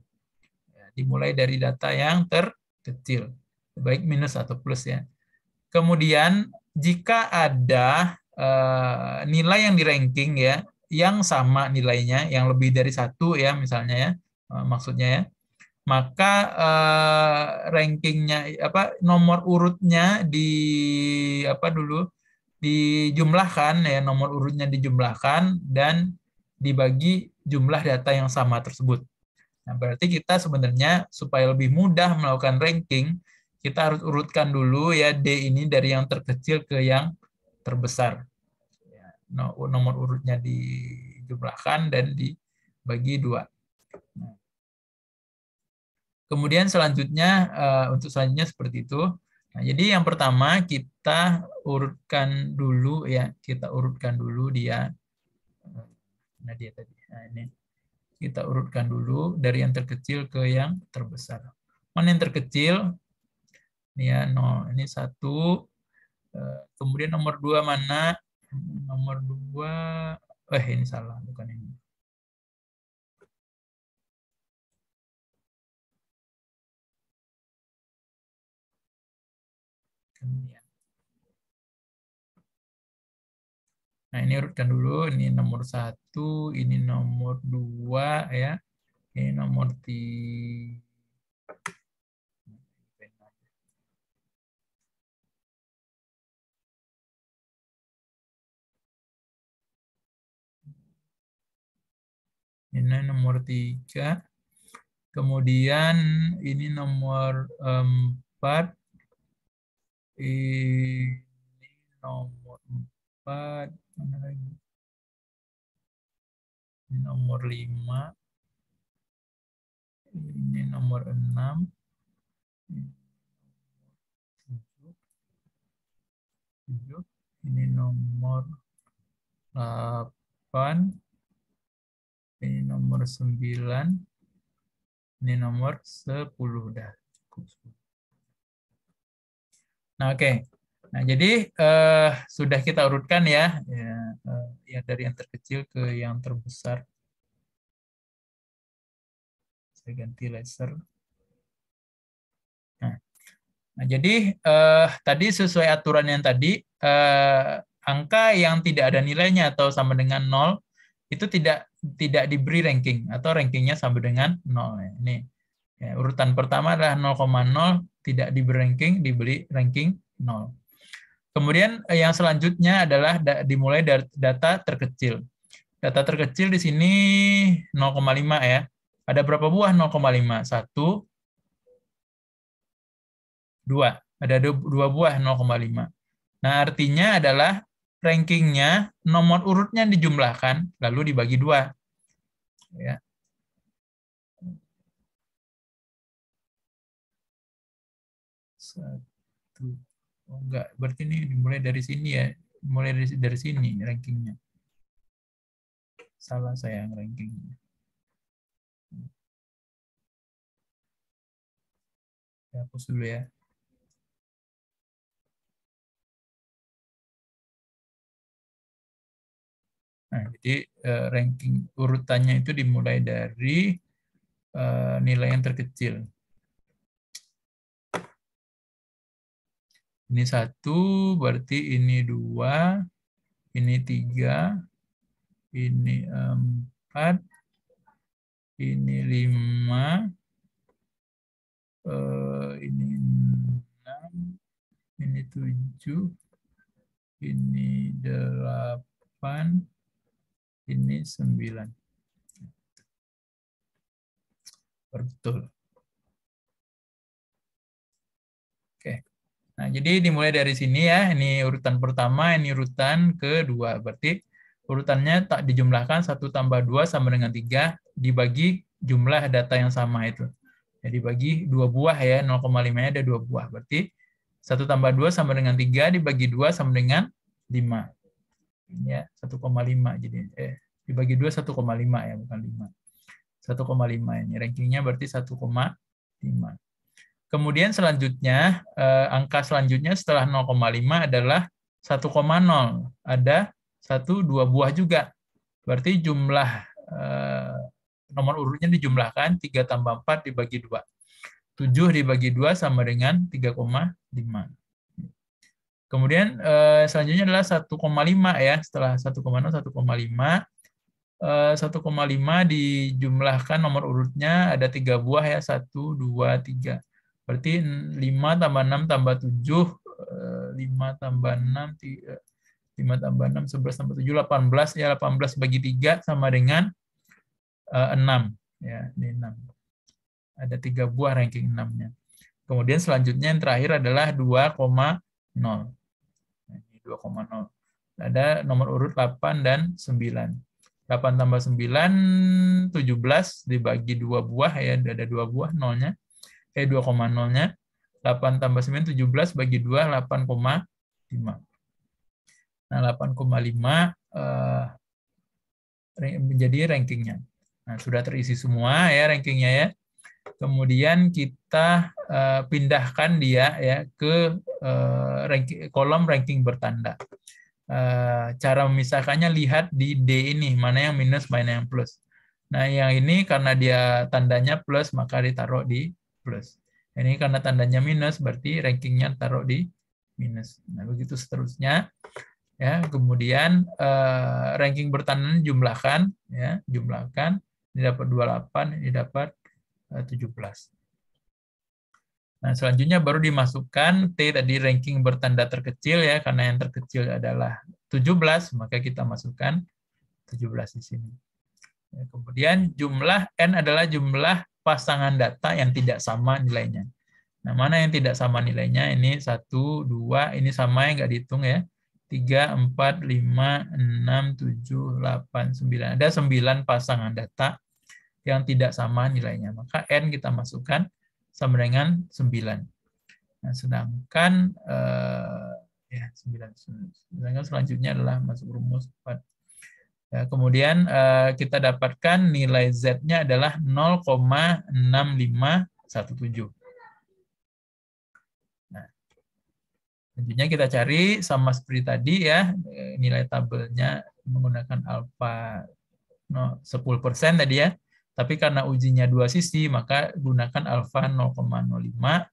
Dimulai dari data yang terkecil, baik minus atau plus ya. Kemudian jika ada nilai yang di ranking ya, yang sama nilainya, yang lebih dari 1 ya misalnya ya, maksudnya ya, maka rankingnya nomor urutnya dijumlahkan ya, nomor urutnya dijumlahkan dan dibagi jumlah data yang sama tersebut. Nah, berarti kita sebenarnya supaya lebih mudah melakukan ranking, kita harus urutkan dulu ya D ini dari yang terkecil ke yang terbesar. Nomor urutnya dijumlahkan dan dibagi 2. Kemudian selanjutnya, untuk selanjutnya seperti itu. Nah, jadi yang pertama kita urutkan dulu ya, kita urutkan dulu dia. Nah, dia tadi. Nah, ini. Kita urutkan dulu dari yang terkecil ke yang terbesar. Mana yang terkecil? Ini ya, 0. Ini 1. Kemudian nomor 2 mana? Nomor 2. Ini salah, bukan ini. Nah, ini urutkan dulu. Ini nomor 1, ini nomor 2 ya. Ini nomor 3. Ini nomor 3. Kemudian ini nomor 4. Ini nomor 4. Mana lagi? Ini nomor 5. Ini nomor 6. Ini nomor 8. Ini nomor 9. Ini nomor 10. Dah. Nah, oke. Nah, jadi sudah kita urutkan ya, dari yang terkecil ke yang terbesar. Saya ganti laser. Nah, jadi tadi sesuai aturan yang tadi, angka yang tidak ada nilainya atau sama dengan 0 itu tidak diberi ranking atau rankingnya sama dengan 0. Ini ya, urutan pertama adalah 0,0 tidak diberi ranking, diberi ranking 0. Kemudian yang selanjutnya adalah dimulai dari data terkecil. Data terkecil di sini 0,5 ya. Ada berapa buah 0,5? 1, 2. Ada 2 buah 0,5. Nah, artinya adalah rankingnya nomor urutnya dijumlahkan lalu dibagi 2. Ya. Satu. Oh, enggak, berarti ini dimulai dari sini ya. Mulai dari sini rankingnya. Salah saya yang rankingnya. Ya, hapus dulu ya. Nah, jadi ranking urutannya itu dimulai dari nilai yang terkecil. Ini 1, berarti ini 2, ini 3, ini 4, ini 5, ini 6, ini 7, ini 8, ini 9. Betul. Oke. Nah, jadi dimulai dari sini ya. Ini urutan pertama, ini urutan kedua. Berarti urutannya tak dijumlahkan 1 tambah 2 sama dengan 3 dibagi jumlah data yang sama itu. Jadi bagi 2 buah ya, 0,5-nya ada 2 buah. Berarti 1 tambah 2 sama dengan 3 dibagi 2 sama dengan 5. Ini ya, 1,5. Jadi dibagi 2 1,5 ya, bukan 5. 1,5 ini. Rankingnya berarti 1,5. Kemudian selanjutnya, angka selanjutnya setelah 0,5 adalah 1,0. Ada 2 buah juga. Berarti jumlah nomor urutnya dijumlahkan, 3 tambah 4 dibagi 2. 7 dibagi 2 sama dengan 3,5. Kemudian selanjutnya adalah 1,5 ya. Setelah 1,0, 1,5. 1,5 dijumlahkan nomor urutnya ada 3 buah ya. 1, 2, 3. Berarti 5 tambah 6 tambah 7, 5 tambah 6, 5 tambah 6, 11 tambah 7, 18. Ya, 18 bagi 3 sama dengan 6. Ya, ini 6. Ada 3 buah ranking 6-nya. Kemudian selanjutnya yang terakhir adalah 2,0. Ini 2,0. Ada nomor urut 8 dan 9. 8 tambah 9, 17 dibagi 2 buah ya, ada 2 buah nolnya. 2,0-nya. 8 tambah 9, 17 bagi 2, 8,5. Nah, 8,5 menjadi rankingnya. Nah, sudah terisi semua ya rankingnya ya. Kemudian kita pindahkan dia ya ke kolom ranking bertanda. Cara memisahkannya lihat di D ini, mana yang minus, mana yang plus. Nah, yang ini karena dia tandanya plus, maka ditaruh di plus. Ini karena tandanya minus, berarti rankingnya taruh di minus. Nah, begitu seterusnya. Ya, kemudian ranking bertanda jumlahkan, ya, jumlahkan. Ini dapat 28, ini dapat 17. Nah, selanjutnya baru dimasukkan T tadi ranking bertanda terkecil ya, karena yang terkecil adalah 17, maka kita masukkan 17 di sini. Ya, kemudian jumlah N adalah jumlah pasangan data yang tidak sama nilainya. Nah, mana yang tidak sama nilainya? Ini 1, 2, ini sama yang nggak dihitung ya. 3, 4, 5, 6, 7, 8, 9. Ada 9 pasangan data yang tidak sama nilainya. Maka N kita masukkan sama dengan 9. Nah, sedangkan ya 9. Sedangkan selanjutnya adalah masuk rumus 4. Ya, kemudian kita dapatkan nilai Z-nya adalah 0,6517. Nah, selanjutnya kita cari sama seperti tadi ya, nilai tabelnya menggunakan alfa 10% tadi ya. Tapi karena ujinya 2 sisi, maka gunakan alfa 0,05.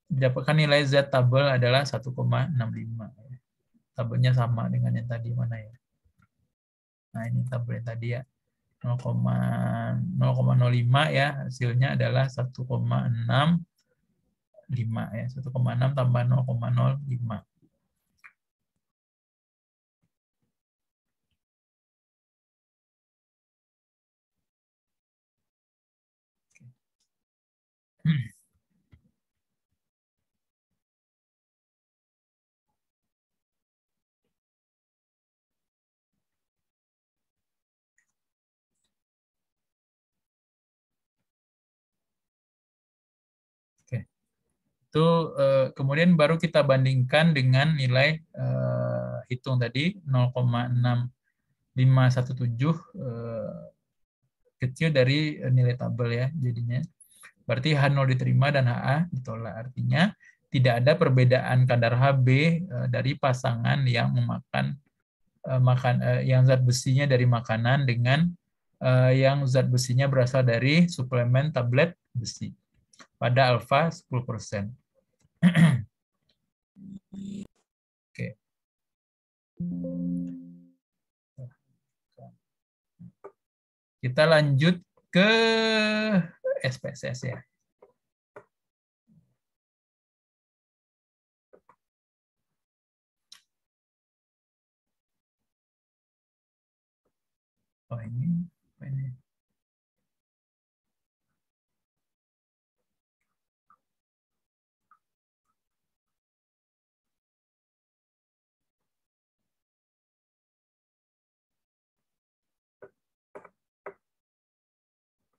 Didapatkan nilai Z tabel adalah 1,65. Tabelnya sama dengan yang tadi mana ya. Nah, ini tabel yang tadi ya. 0,05 ya. Hasilnya adalah 1,65 ya. 1,6 tambah 0,05. Oke. Itu kemudian baru kita bandingkan dengan nilai hitung tadi 0,6517 kecil dari nilai tabel ya jadinya. Berarti H0 diterima dan HA ditolak. Artinya tidak ada perbedaan kadar HB dari pasangan yang memakan yang zat besinya dari makanan dengan yang zat besinya berasal dari suplemen tablet besi pada alfa 10%. Oke. Kita lanjut ke SPSS ya. Oh ini, apa ini?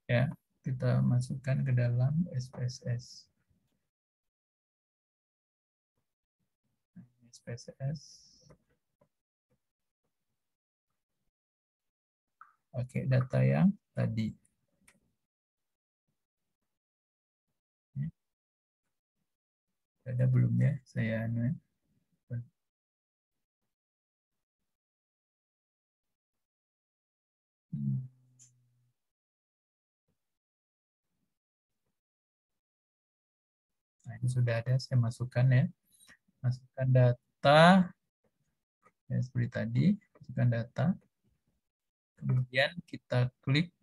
Ya, kita masukkan ke dalam SPSS. SPSS. Oke, data yang tadi. Ada belum ya? Saya Nah, ini sudah ada, saya masukkan ya. Masukkan data, ya, seperti tadi, masukkan data. Kemudian kita klik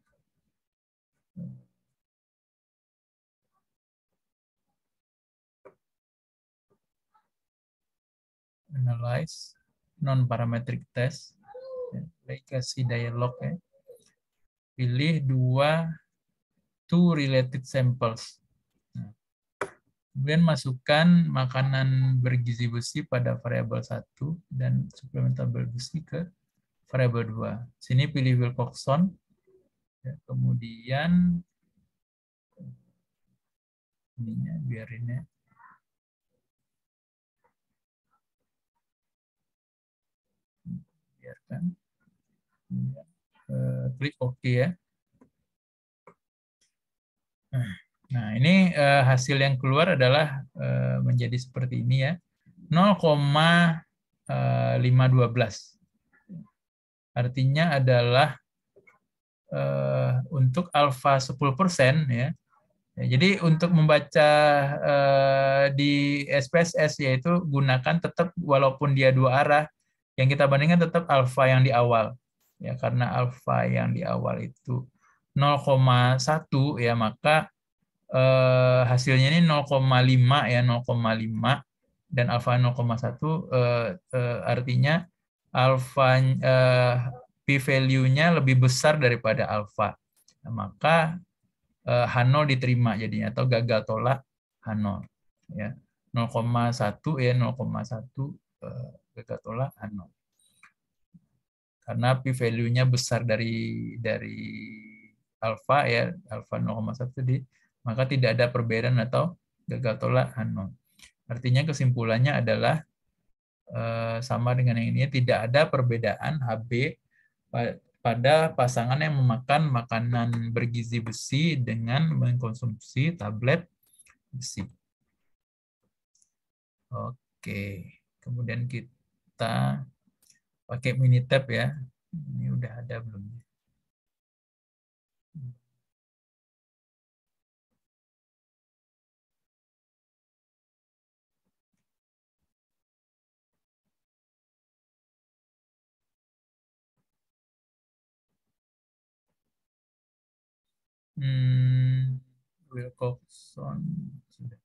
analyze non-parametric test. Kasih dialog ya. Pilih two related samples. Nah, kemudian masukkan makanan bergizi besi pada variabel 1 dan suplemen tabel besi ke variabel 2. Sini pilih Wilcoxon. Ya, kemudian ininya biarin ya. Biarkan. Kemudian, klik OK ya. Nah, ini hasil yang keluar adalah menjadi seperti ini ya. 0,512. Artinya adalah untuk alfa 10% ya. Jadi untuk membaca di SPSS yaitu gunakan tetap walaupun dia dua arah, yang kita bandingkan tetap alfa yang di awal. Ya, karena alfa yang di awal itu 0,1 ya, maka hasilnya ini 0,5 ya, 0,5 dan alfa 0,1 artinya alfa p-value-nya lebih besar daripada alfa. Nah, maka H0 diterima jadinya atau gagal tolak H0 ya. 0,1 ya, 0,1 gagal tolak H0. Karena p-value-nya besar dari alfa ya, alfa 0,1 tadi, maka tidak ada perbedaan atau gagal tolak H0. Artinya kesimpulannya adalah sama dengan yang ini, tidak ada perbedaan HB pada pasangan yang memakan makanan bergizi besi dengan mengkonsumsi tablet besi. Oke, kemudian kita pakai Minitab ya. Ini udah ada belum? Wilcoxon sudah.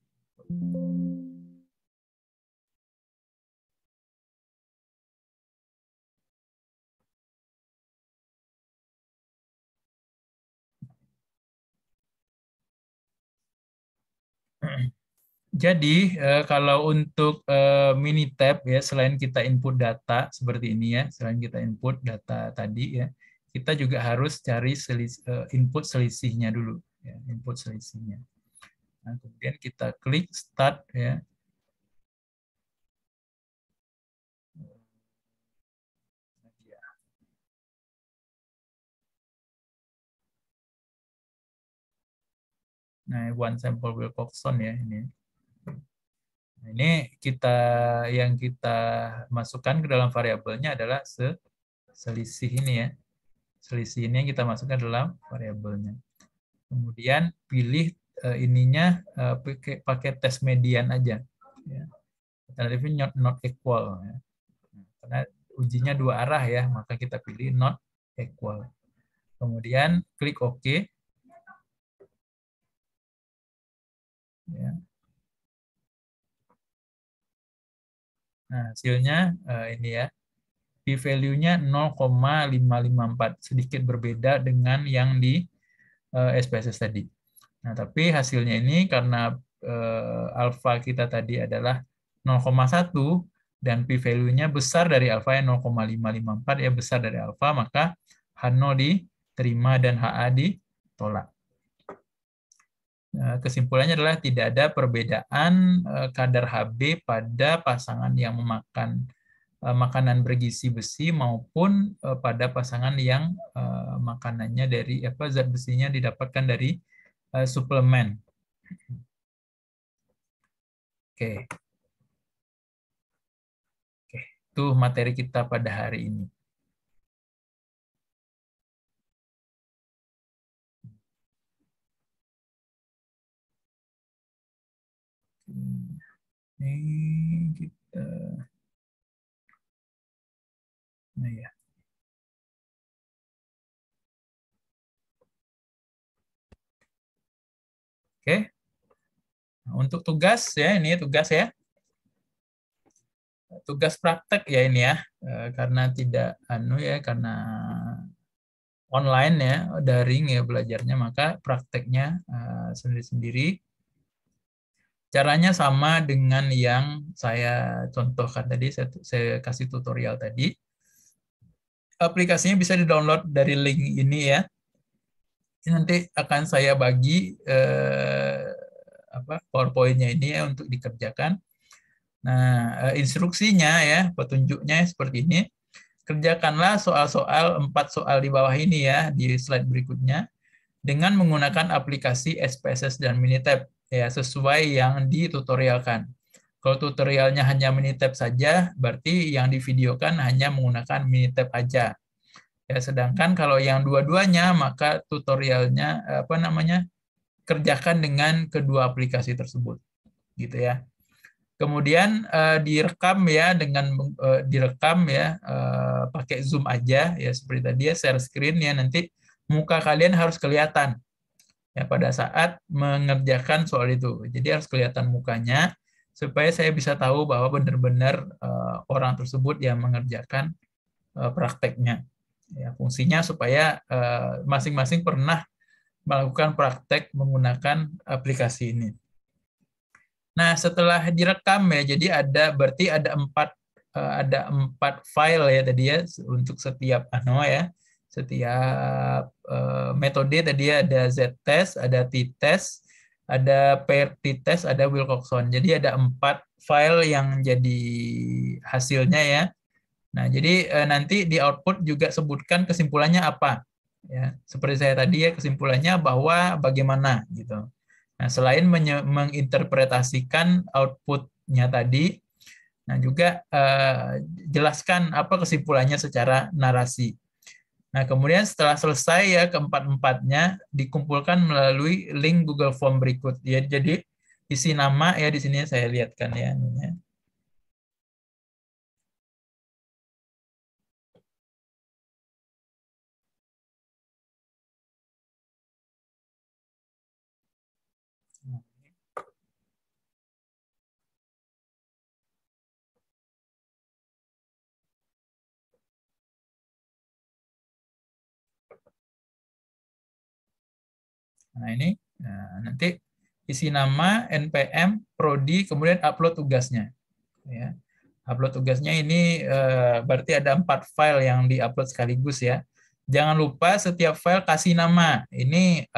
Jadi kalau untuk Minitab ya, selain kita input data seperti ini ya, selain kita input data tadi ya, kita juga harus cari input selisihnya dulu ya, input selisihnya. Nah, kemudian kita klik start ya. Nah, one sample Wilcoxon ya ini. Nah, ini yang kita masukkan ke dalam variabelnya adalah selisih ini ya. Selisih ini yang kita masukkan dalam variabelnya. Kemudian pilih ininya pakai tes median aja. Ya. Alternatifnya not equal. Ya. Karena ujinya dua arah ya, maka kita pilih not equal. Kemudian klik OK. Ya. Nah, hasilnya ini ya. P-value-nya 0,554, sedikit berbeda dengan yang di SPSS tadi. Nah, tapi hasilnya ini karena alfa kita tadi adalah 0,1 dan P-value-nya besar dari alfa yang 0,554 ya, besar dari alfa, maka H0 diterima dan HA ditolak. Kesimpulannya adalah tidak ada perbedaan kadar Hb pada pasangan yang memakan makanan bergizi besi maupun pada pasangan yang makanannya dari zat besinya didapatkan dari suplemen. Oke. Oke, itu materi kita pada hari ini. Ini kita nah ya. Oke. Nah, untuk tugas ya, ini tugas ya. Tugas praktek ya ini ya. Karena tidak karena online ya, daring ya belajarnya, maka prakteknya sendiri-sendiri. Caranya sama dengan yang saya contohkan tadi, saya kasih tutorial tadi. Aplikasinya bisa di-download dari link ini ya. Ini nanti akan saya bagi PowerPoint-nya ini ya untuk dikerjakan. Nah, instruksinya ya, petunjuknya seperti ini. Kerjakanlah soal-soal 4 soal di bawah ini ya, di slide berikutnya, dengan menggunakan aplikasi SPSS dan Minitab ya, sesuai yang ditutorialkan. Kalau tutorialnya hanya Minitab saja, berarti yang divideokan hanya menggunakan Minitab aja. Ya, sedangkan kalau yang dua-duanya, maka tutorialnya kerjakan dengan kedua aplikasi tersebut, gitu ya. Kemudian direkam ya pakai Zoom aja ya, seperti tadi ya, share screen ya, nanti muka kalian harus kelihatan ya pada saat mengerjakan soal itu. Jadi harus kelihatan mukanya supaya saya bisa tahu bahwa benar-benar orang tersebut yang mengerjakan prakteknya. Ya, fungsinya supaya masing-masing pernah melakukan praktek menggunakan aplikasi ini. Nah, setelah direkam ya, jadi berarti ada empat file ya tadi ya untuk setiap setiap metode tadi ya, ada Z-test, ada T-test, ada paired T-test, ada Wilcoxon. Jadi ada 4 file yang jadi hasilnya ya. Nah, jadi nanti di output juga sebutkan kesimpulannya apa. Ya, seperti saya tadi ya, kesimpulannya bahwa bagaimana gitu. Nah, selain menginterpretasikan outputnya tadi, nah juga jelaskan apa kesimpulannya secara narasi. Nah, kemudian setelah selesai ya keempat-empatnya dikumpulkan melalui link Google Form berikut. Ya, jadi isi nama ya di sini saya lihatkan ya. Nah, ini nanti isi nama, NPM, prodi, kemudian upload tugasnya. Ya. Upload tugasnya ini berarti ada 4 file yang diupload sekaligus ya. Jangan lupa setiap file kasih nama. Ini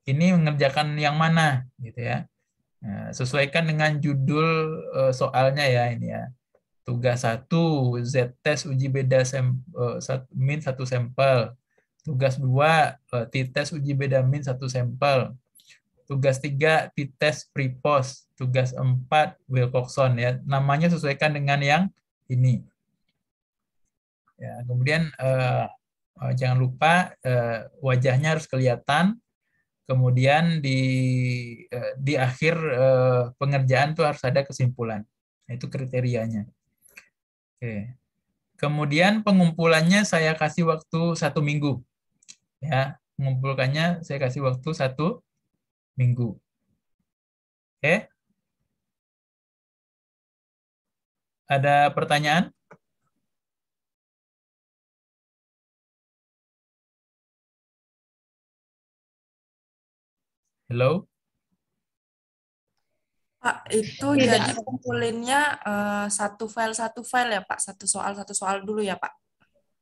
Ini mengerjakan yang mana gitu ya. Nah, sesuaikan dengan judul soalnya ya ini ya. Tugas 1, Z-test uji beda min 1 sampel. Tugas 2, T-test uji beda min 1 sampel. tugas 3 t-test pre-post, tugas 4 Wilcoxon ya. Namanya sesuaikan dengan yang ini. Ya, kemudian jangan lupa wajahnya harus kelihatan. Kemudian di akhir pengerjaan tuh harus ada kesimpulan. Nah, itu kriterianya. Oke. Kemudian pengumpulannya saya kasih waktu 1 minggu. Ya, mengumpulkannya saya kasih waktu 1 minggu. Oke. Ada pertanyaan? Hello? Pak, itu Tidak. jadi kumpulinnya satu file ya Pak, satu soal dulu ya Pak.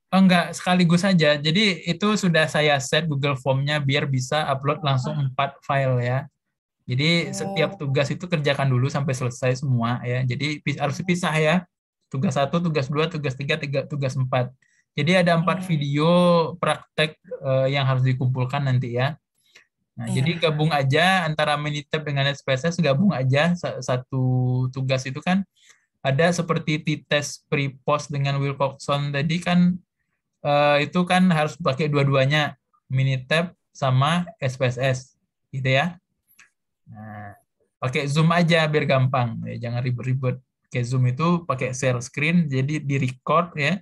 Oh, enggak, sekaligus saja. Jadi itu sudah saya set Google Form-nya biar bisa upload langsung 4 file ya. Jadi setiap tugas itu kerjakan dulu sampai selesai semua ya. Jadi harus dipisah ya. Tugas 1, tugas 2, tugas 3, tugas 4. Jadi ada 4 video praktek yang harus dikumpulkan nanti ya. Nah, jadi gabung aja antara Minitab dengan SPSS, gabung aja satu tugas itu kan ada seperti t-test pre-post dengan Wilcoxon tadi kan itu kan harus pakai dua-duanya, Minitab sama SPSS gitu ya. Nah, pakai Zoom aja biar gampang, ya, jangan ribet-ribet. Pakai Zoom itu pakai share screen, jadi di record ya.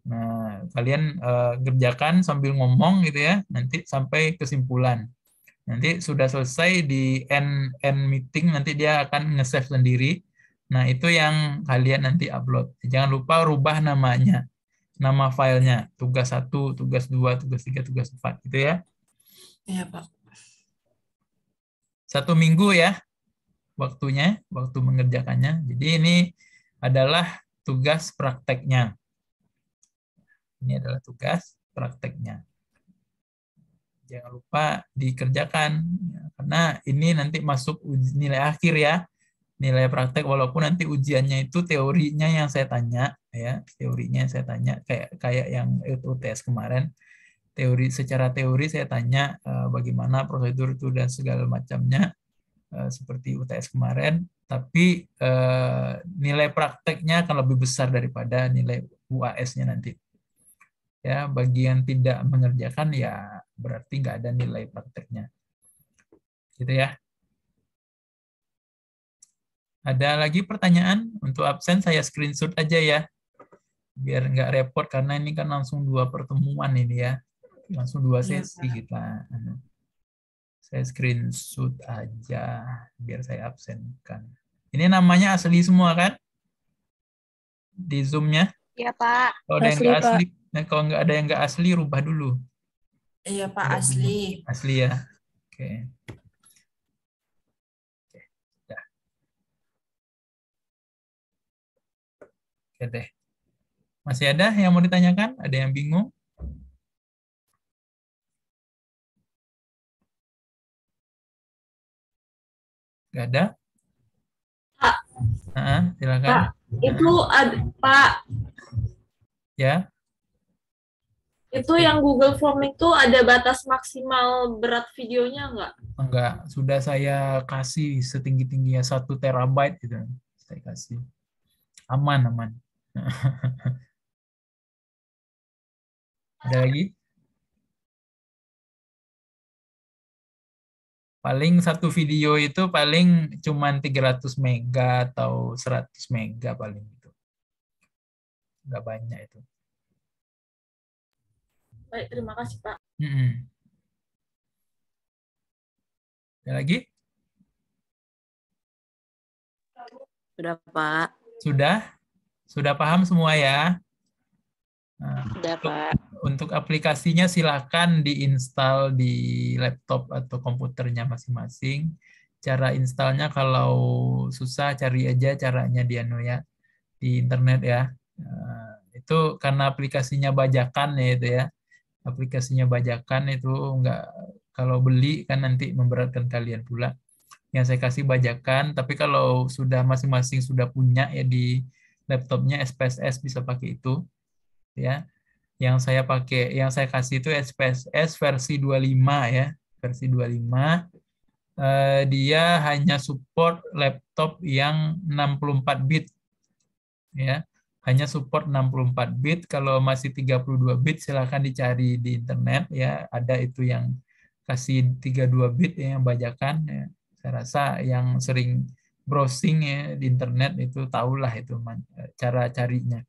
Nah, kalian kerjakan sambil ngomong gitu ya, nanti sampai kesimpulan. Nanti sudah selesai di end meeting, nanti dia akan nge-save sendiri. Nah, itu yang kalian nanti upload. Jangan lupa rubah namanya, nama filenya, tugas 1, tugas 2, tugas 3, tugas 4 gitu ya. Iya Pak. 1 minggu ya waktunya, waktu mengerjakannya. Jadi ini adalah tugas prakteknya. Ini adalah tugas prakteknya. Jangan lupa dikerjakan, karena ini nanti masuk nilai akhir ya, nilai praktek, walaupun nanti ujiannya itu teorinya yang saya tanya, ya teorinya yang saya tanya, kayak yang UTS kemarin, secara teori saya tanya bagaimana prosedur itu dan segala macamnya, seperti UTS kemarin, tapi nilai prakteknya akan lebih besar daripada nilai UAS-nya nanti. Ya, bagi yang tidak mengerjakan ya berarti nggak ada nilai prakteknya. Gitu ya. Ada lagi pertanyaan? Untuk absen saya screenshot aja ya. Biar nggak repot karena ini kan langsung 2 pertemuan ini ya. Langsung 2 sesi kita. Saya screenshot aja biar saya absenkan. Ini namanya asli semua kan? Di Zoom-nya? Iya, Pak. Kalau ada yang nggak Pak. asli, kalau nggak ada yang nggak asli, rubah dulu. Iya Pak, asli. Asli ya. Oke. Dah. Oke deh. Masih ada yang mau ditanyakan? Ada yang bingung? Nggak ada? Pak. Silakan. Pak, itu ada, Pak. Ya. Itu yang Google Form itu ada batas maksimal berat videonya nggak? Enggak, sudah saya kasih setinggi-tingginya 1 terabyte gitu. Saya kasih. Aman, aman. Ada lagi? Paling satu video itu paling cuman 300 mega atau 100 mega paling itu. Enggak banyak itu. Baik, terima kasih, Pak. Ada lagi? Sudah, Pak. Sudah? Sudah paham semua ya? Nah, Sudah, Pak. untuk aplikasinya silakan diinstal di laptop atau komputernya masing-masing. Cara installnya kalau susah cari aja caranya di di internet ya. Itu karena aplikasinya bajakan ya itu ya. Aplikasinya bajakan itu enggak, kalau beli kan nanti memberatkan kalian pula. Yang saya kasih bajakan, tapi kalau sudah masing-masing sudah punya ya di laptopnya SPSS bisa pakai itu ya. Yang saya kasih itu SPSS versi 25 ya, versi 25. dia hanya support laptop yang 64 bit ya. Hanya support 64 bit. Kalau masih 32 bit silahkan dicari di internet ya. Ada itu yang kasih 32 bit ya, yang bajakan ya. Saya rasa yang sering browsing ya di internet itu tahulah itu cara carinya.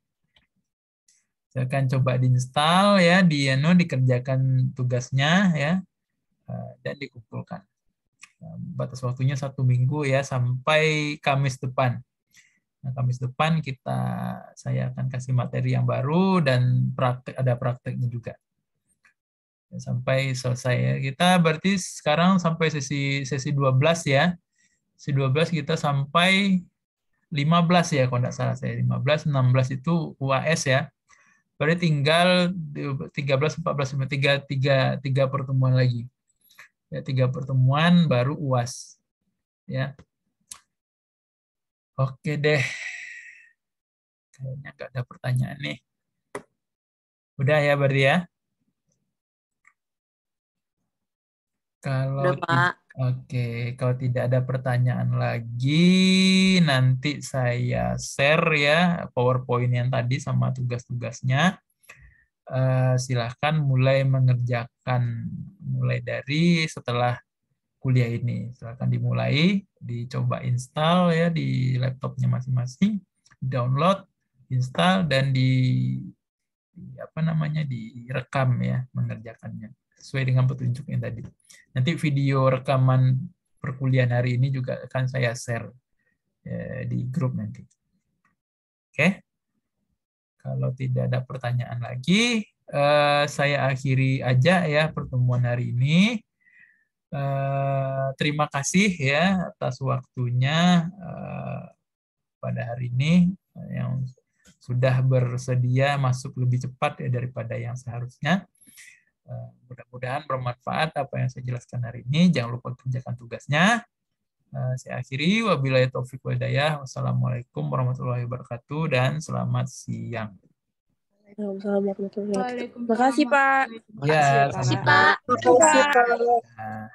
Silakan coba diinstal ya, dikerjakan tugasnya ya, dan dikumpulkan. Batas waktunya 1 minggu ya, sampai Kamis depan. Nah, Kamis depan saya akan kasih materi yang baru dan ada prakteknya juga. Sampai selesai ya. Kita berarti sekarang sampai sesi 12 ya. Sesi 12 kita sampai 15 ya kalau tidak salah saya. 15, 16 itu UAS ya. Berarti tinggal 13, 14, 15, 3 pertemuan lagi. Ya, 3 pertemuan baru UAS. Ya. Oke deh. Kayaknya nggak ada pertanyaan nih. Udah ya berarti ya. Udah, Pak. Oke, kalau tidak ada pertanyaan lagi, nanti saya share ya PowerPoint yang tadi sama tugas-tugasnya. Silahkan mulai mengerjakan mulai dari setelah kuliah ini. Silahkan dimulai, dicoba install ya di laptopnya masing-masing, download, install, dan direkam ya mengerjakannya sesuai dengan petunjuk yang tadi. Nanti video rekaman perkuliahan hari ini juga akan saya share di grup nanti. Oke. Kalau tidak ada pertanyaan lagi, saya akhiri aja ya pertemuan hari ini. Terima kasih ya atas waktunya pada hari ini yang sudah bersedia masuk lebih cepat ya daripada yang seharusnya. Mudah-mudahan bermanfaat apa yang saya jelaskan hari ini. Jangan lupa kerjakan tugasnya. Saya akhiri. Wabillahi taufiq wal hidayah. Wassalamualaikum warahmatullahi wabarakatuh dan selamat siang. Waalaikumsalam warahmatullahi wabarakatuh. Makasih, Pak. Ya, Makasih, Pak. sama-sama. Makasih, Pak. Nah.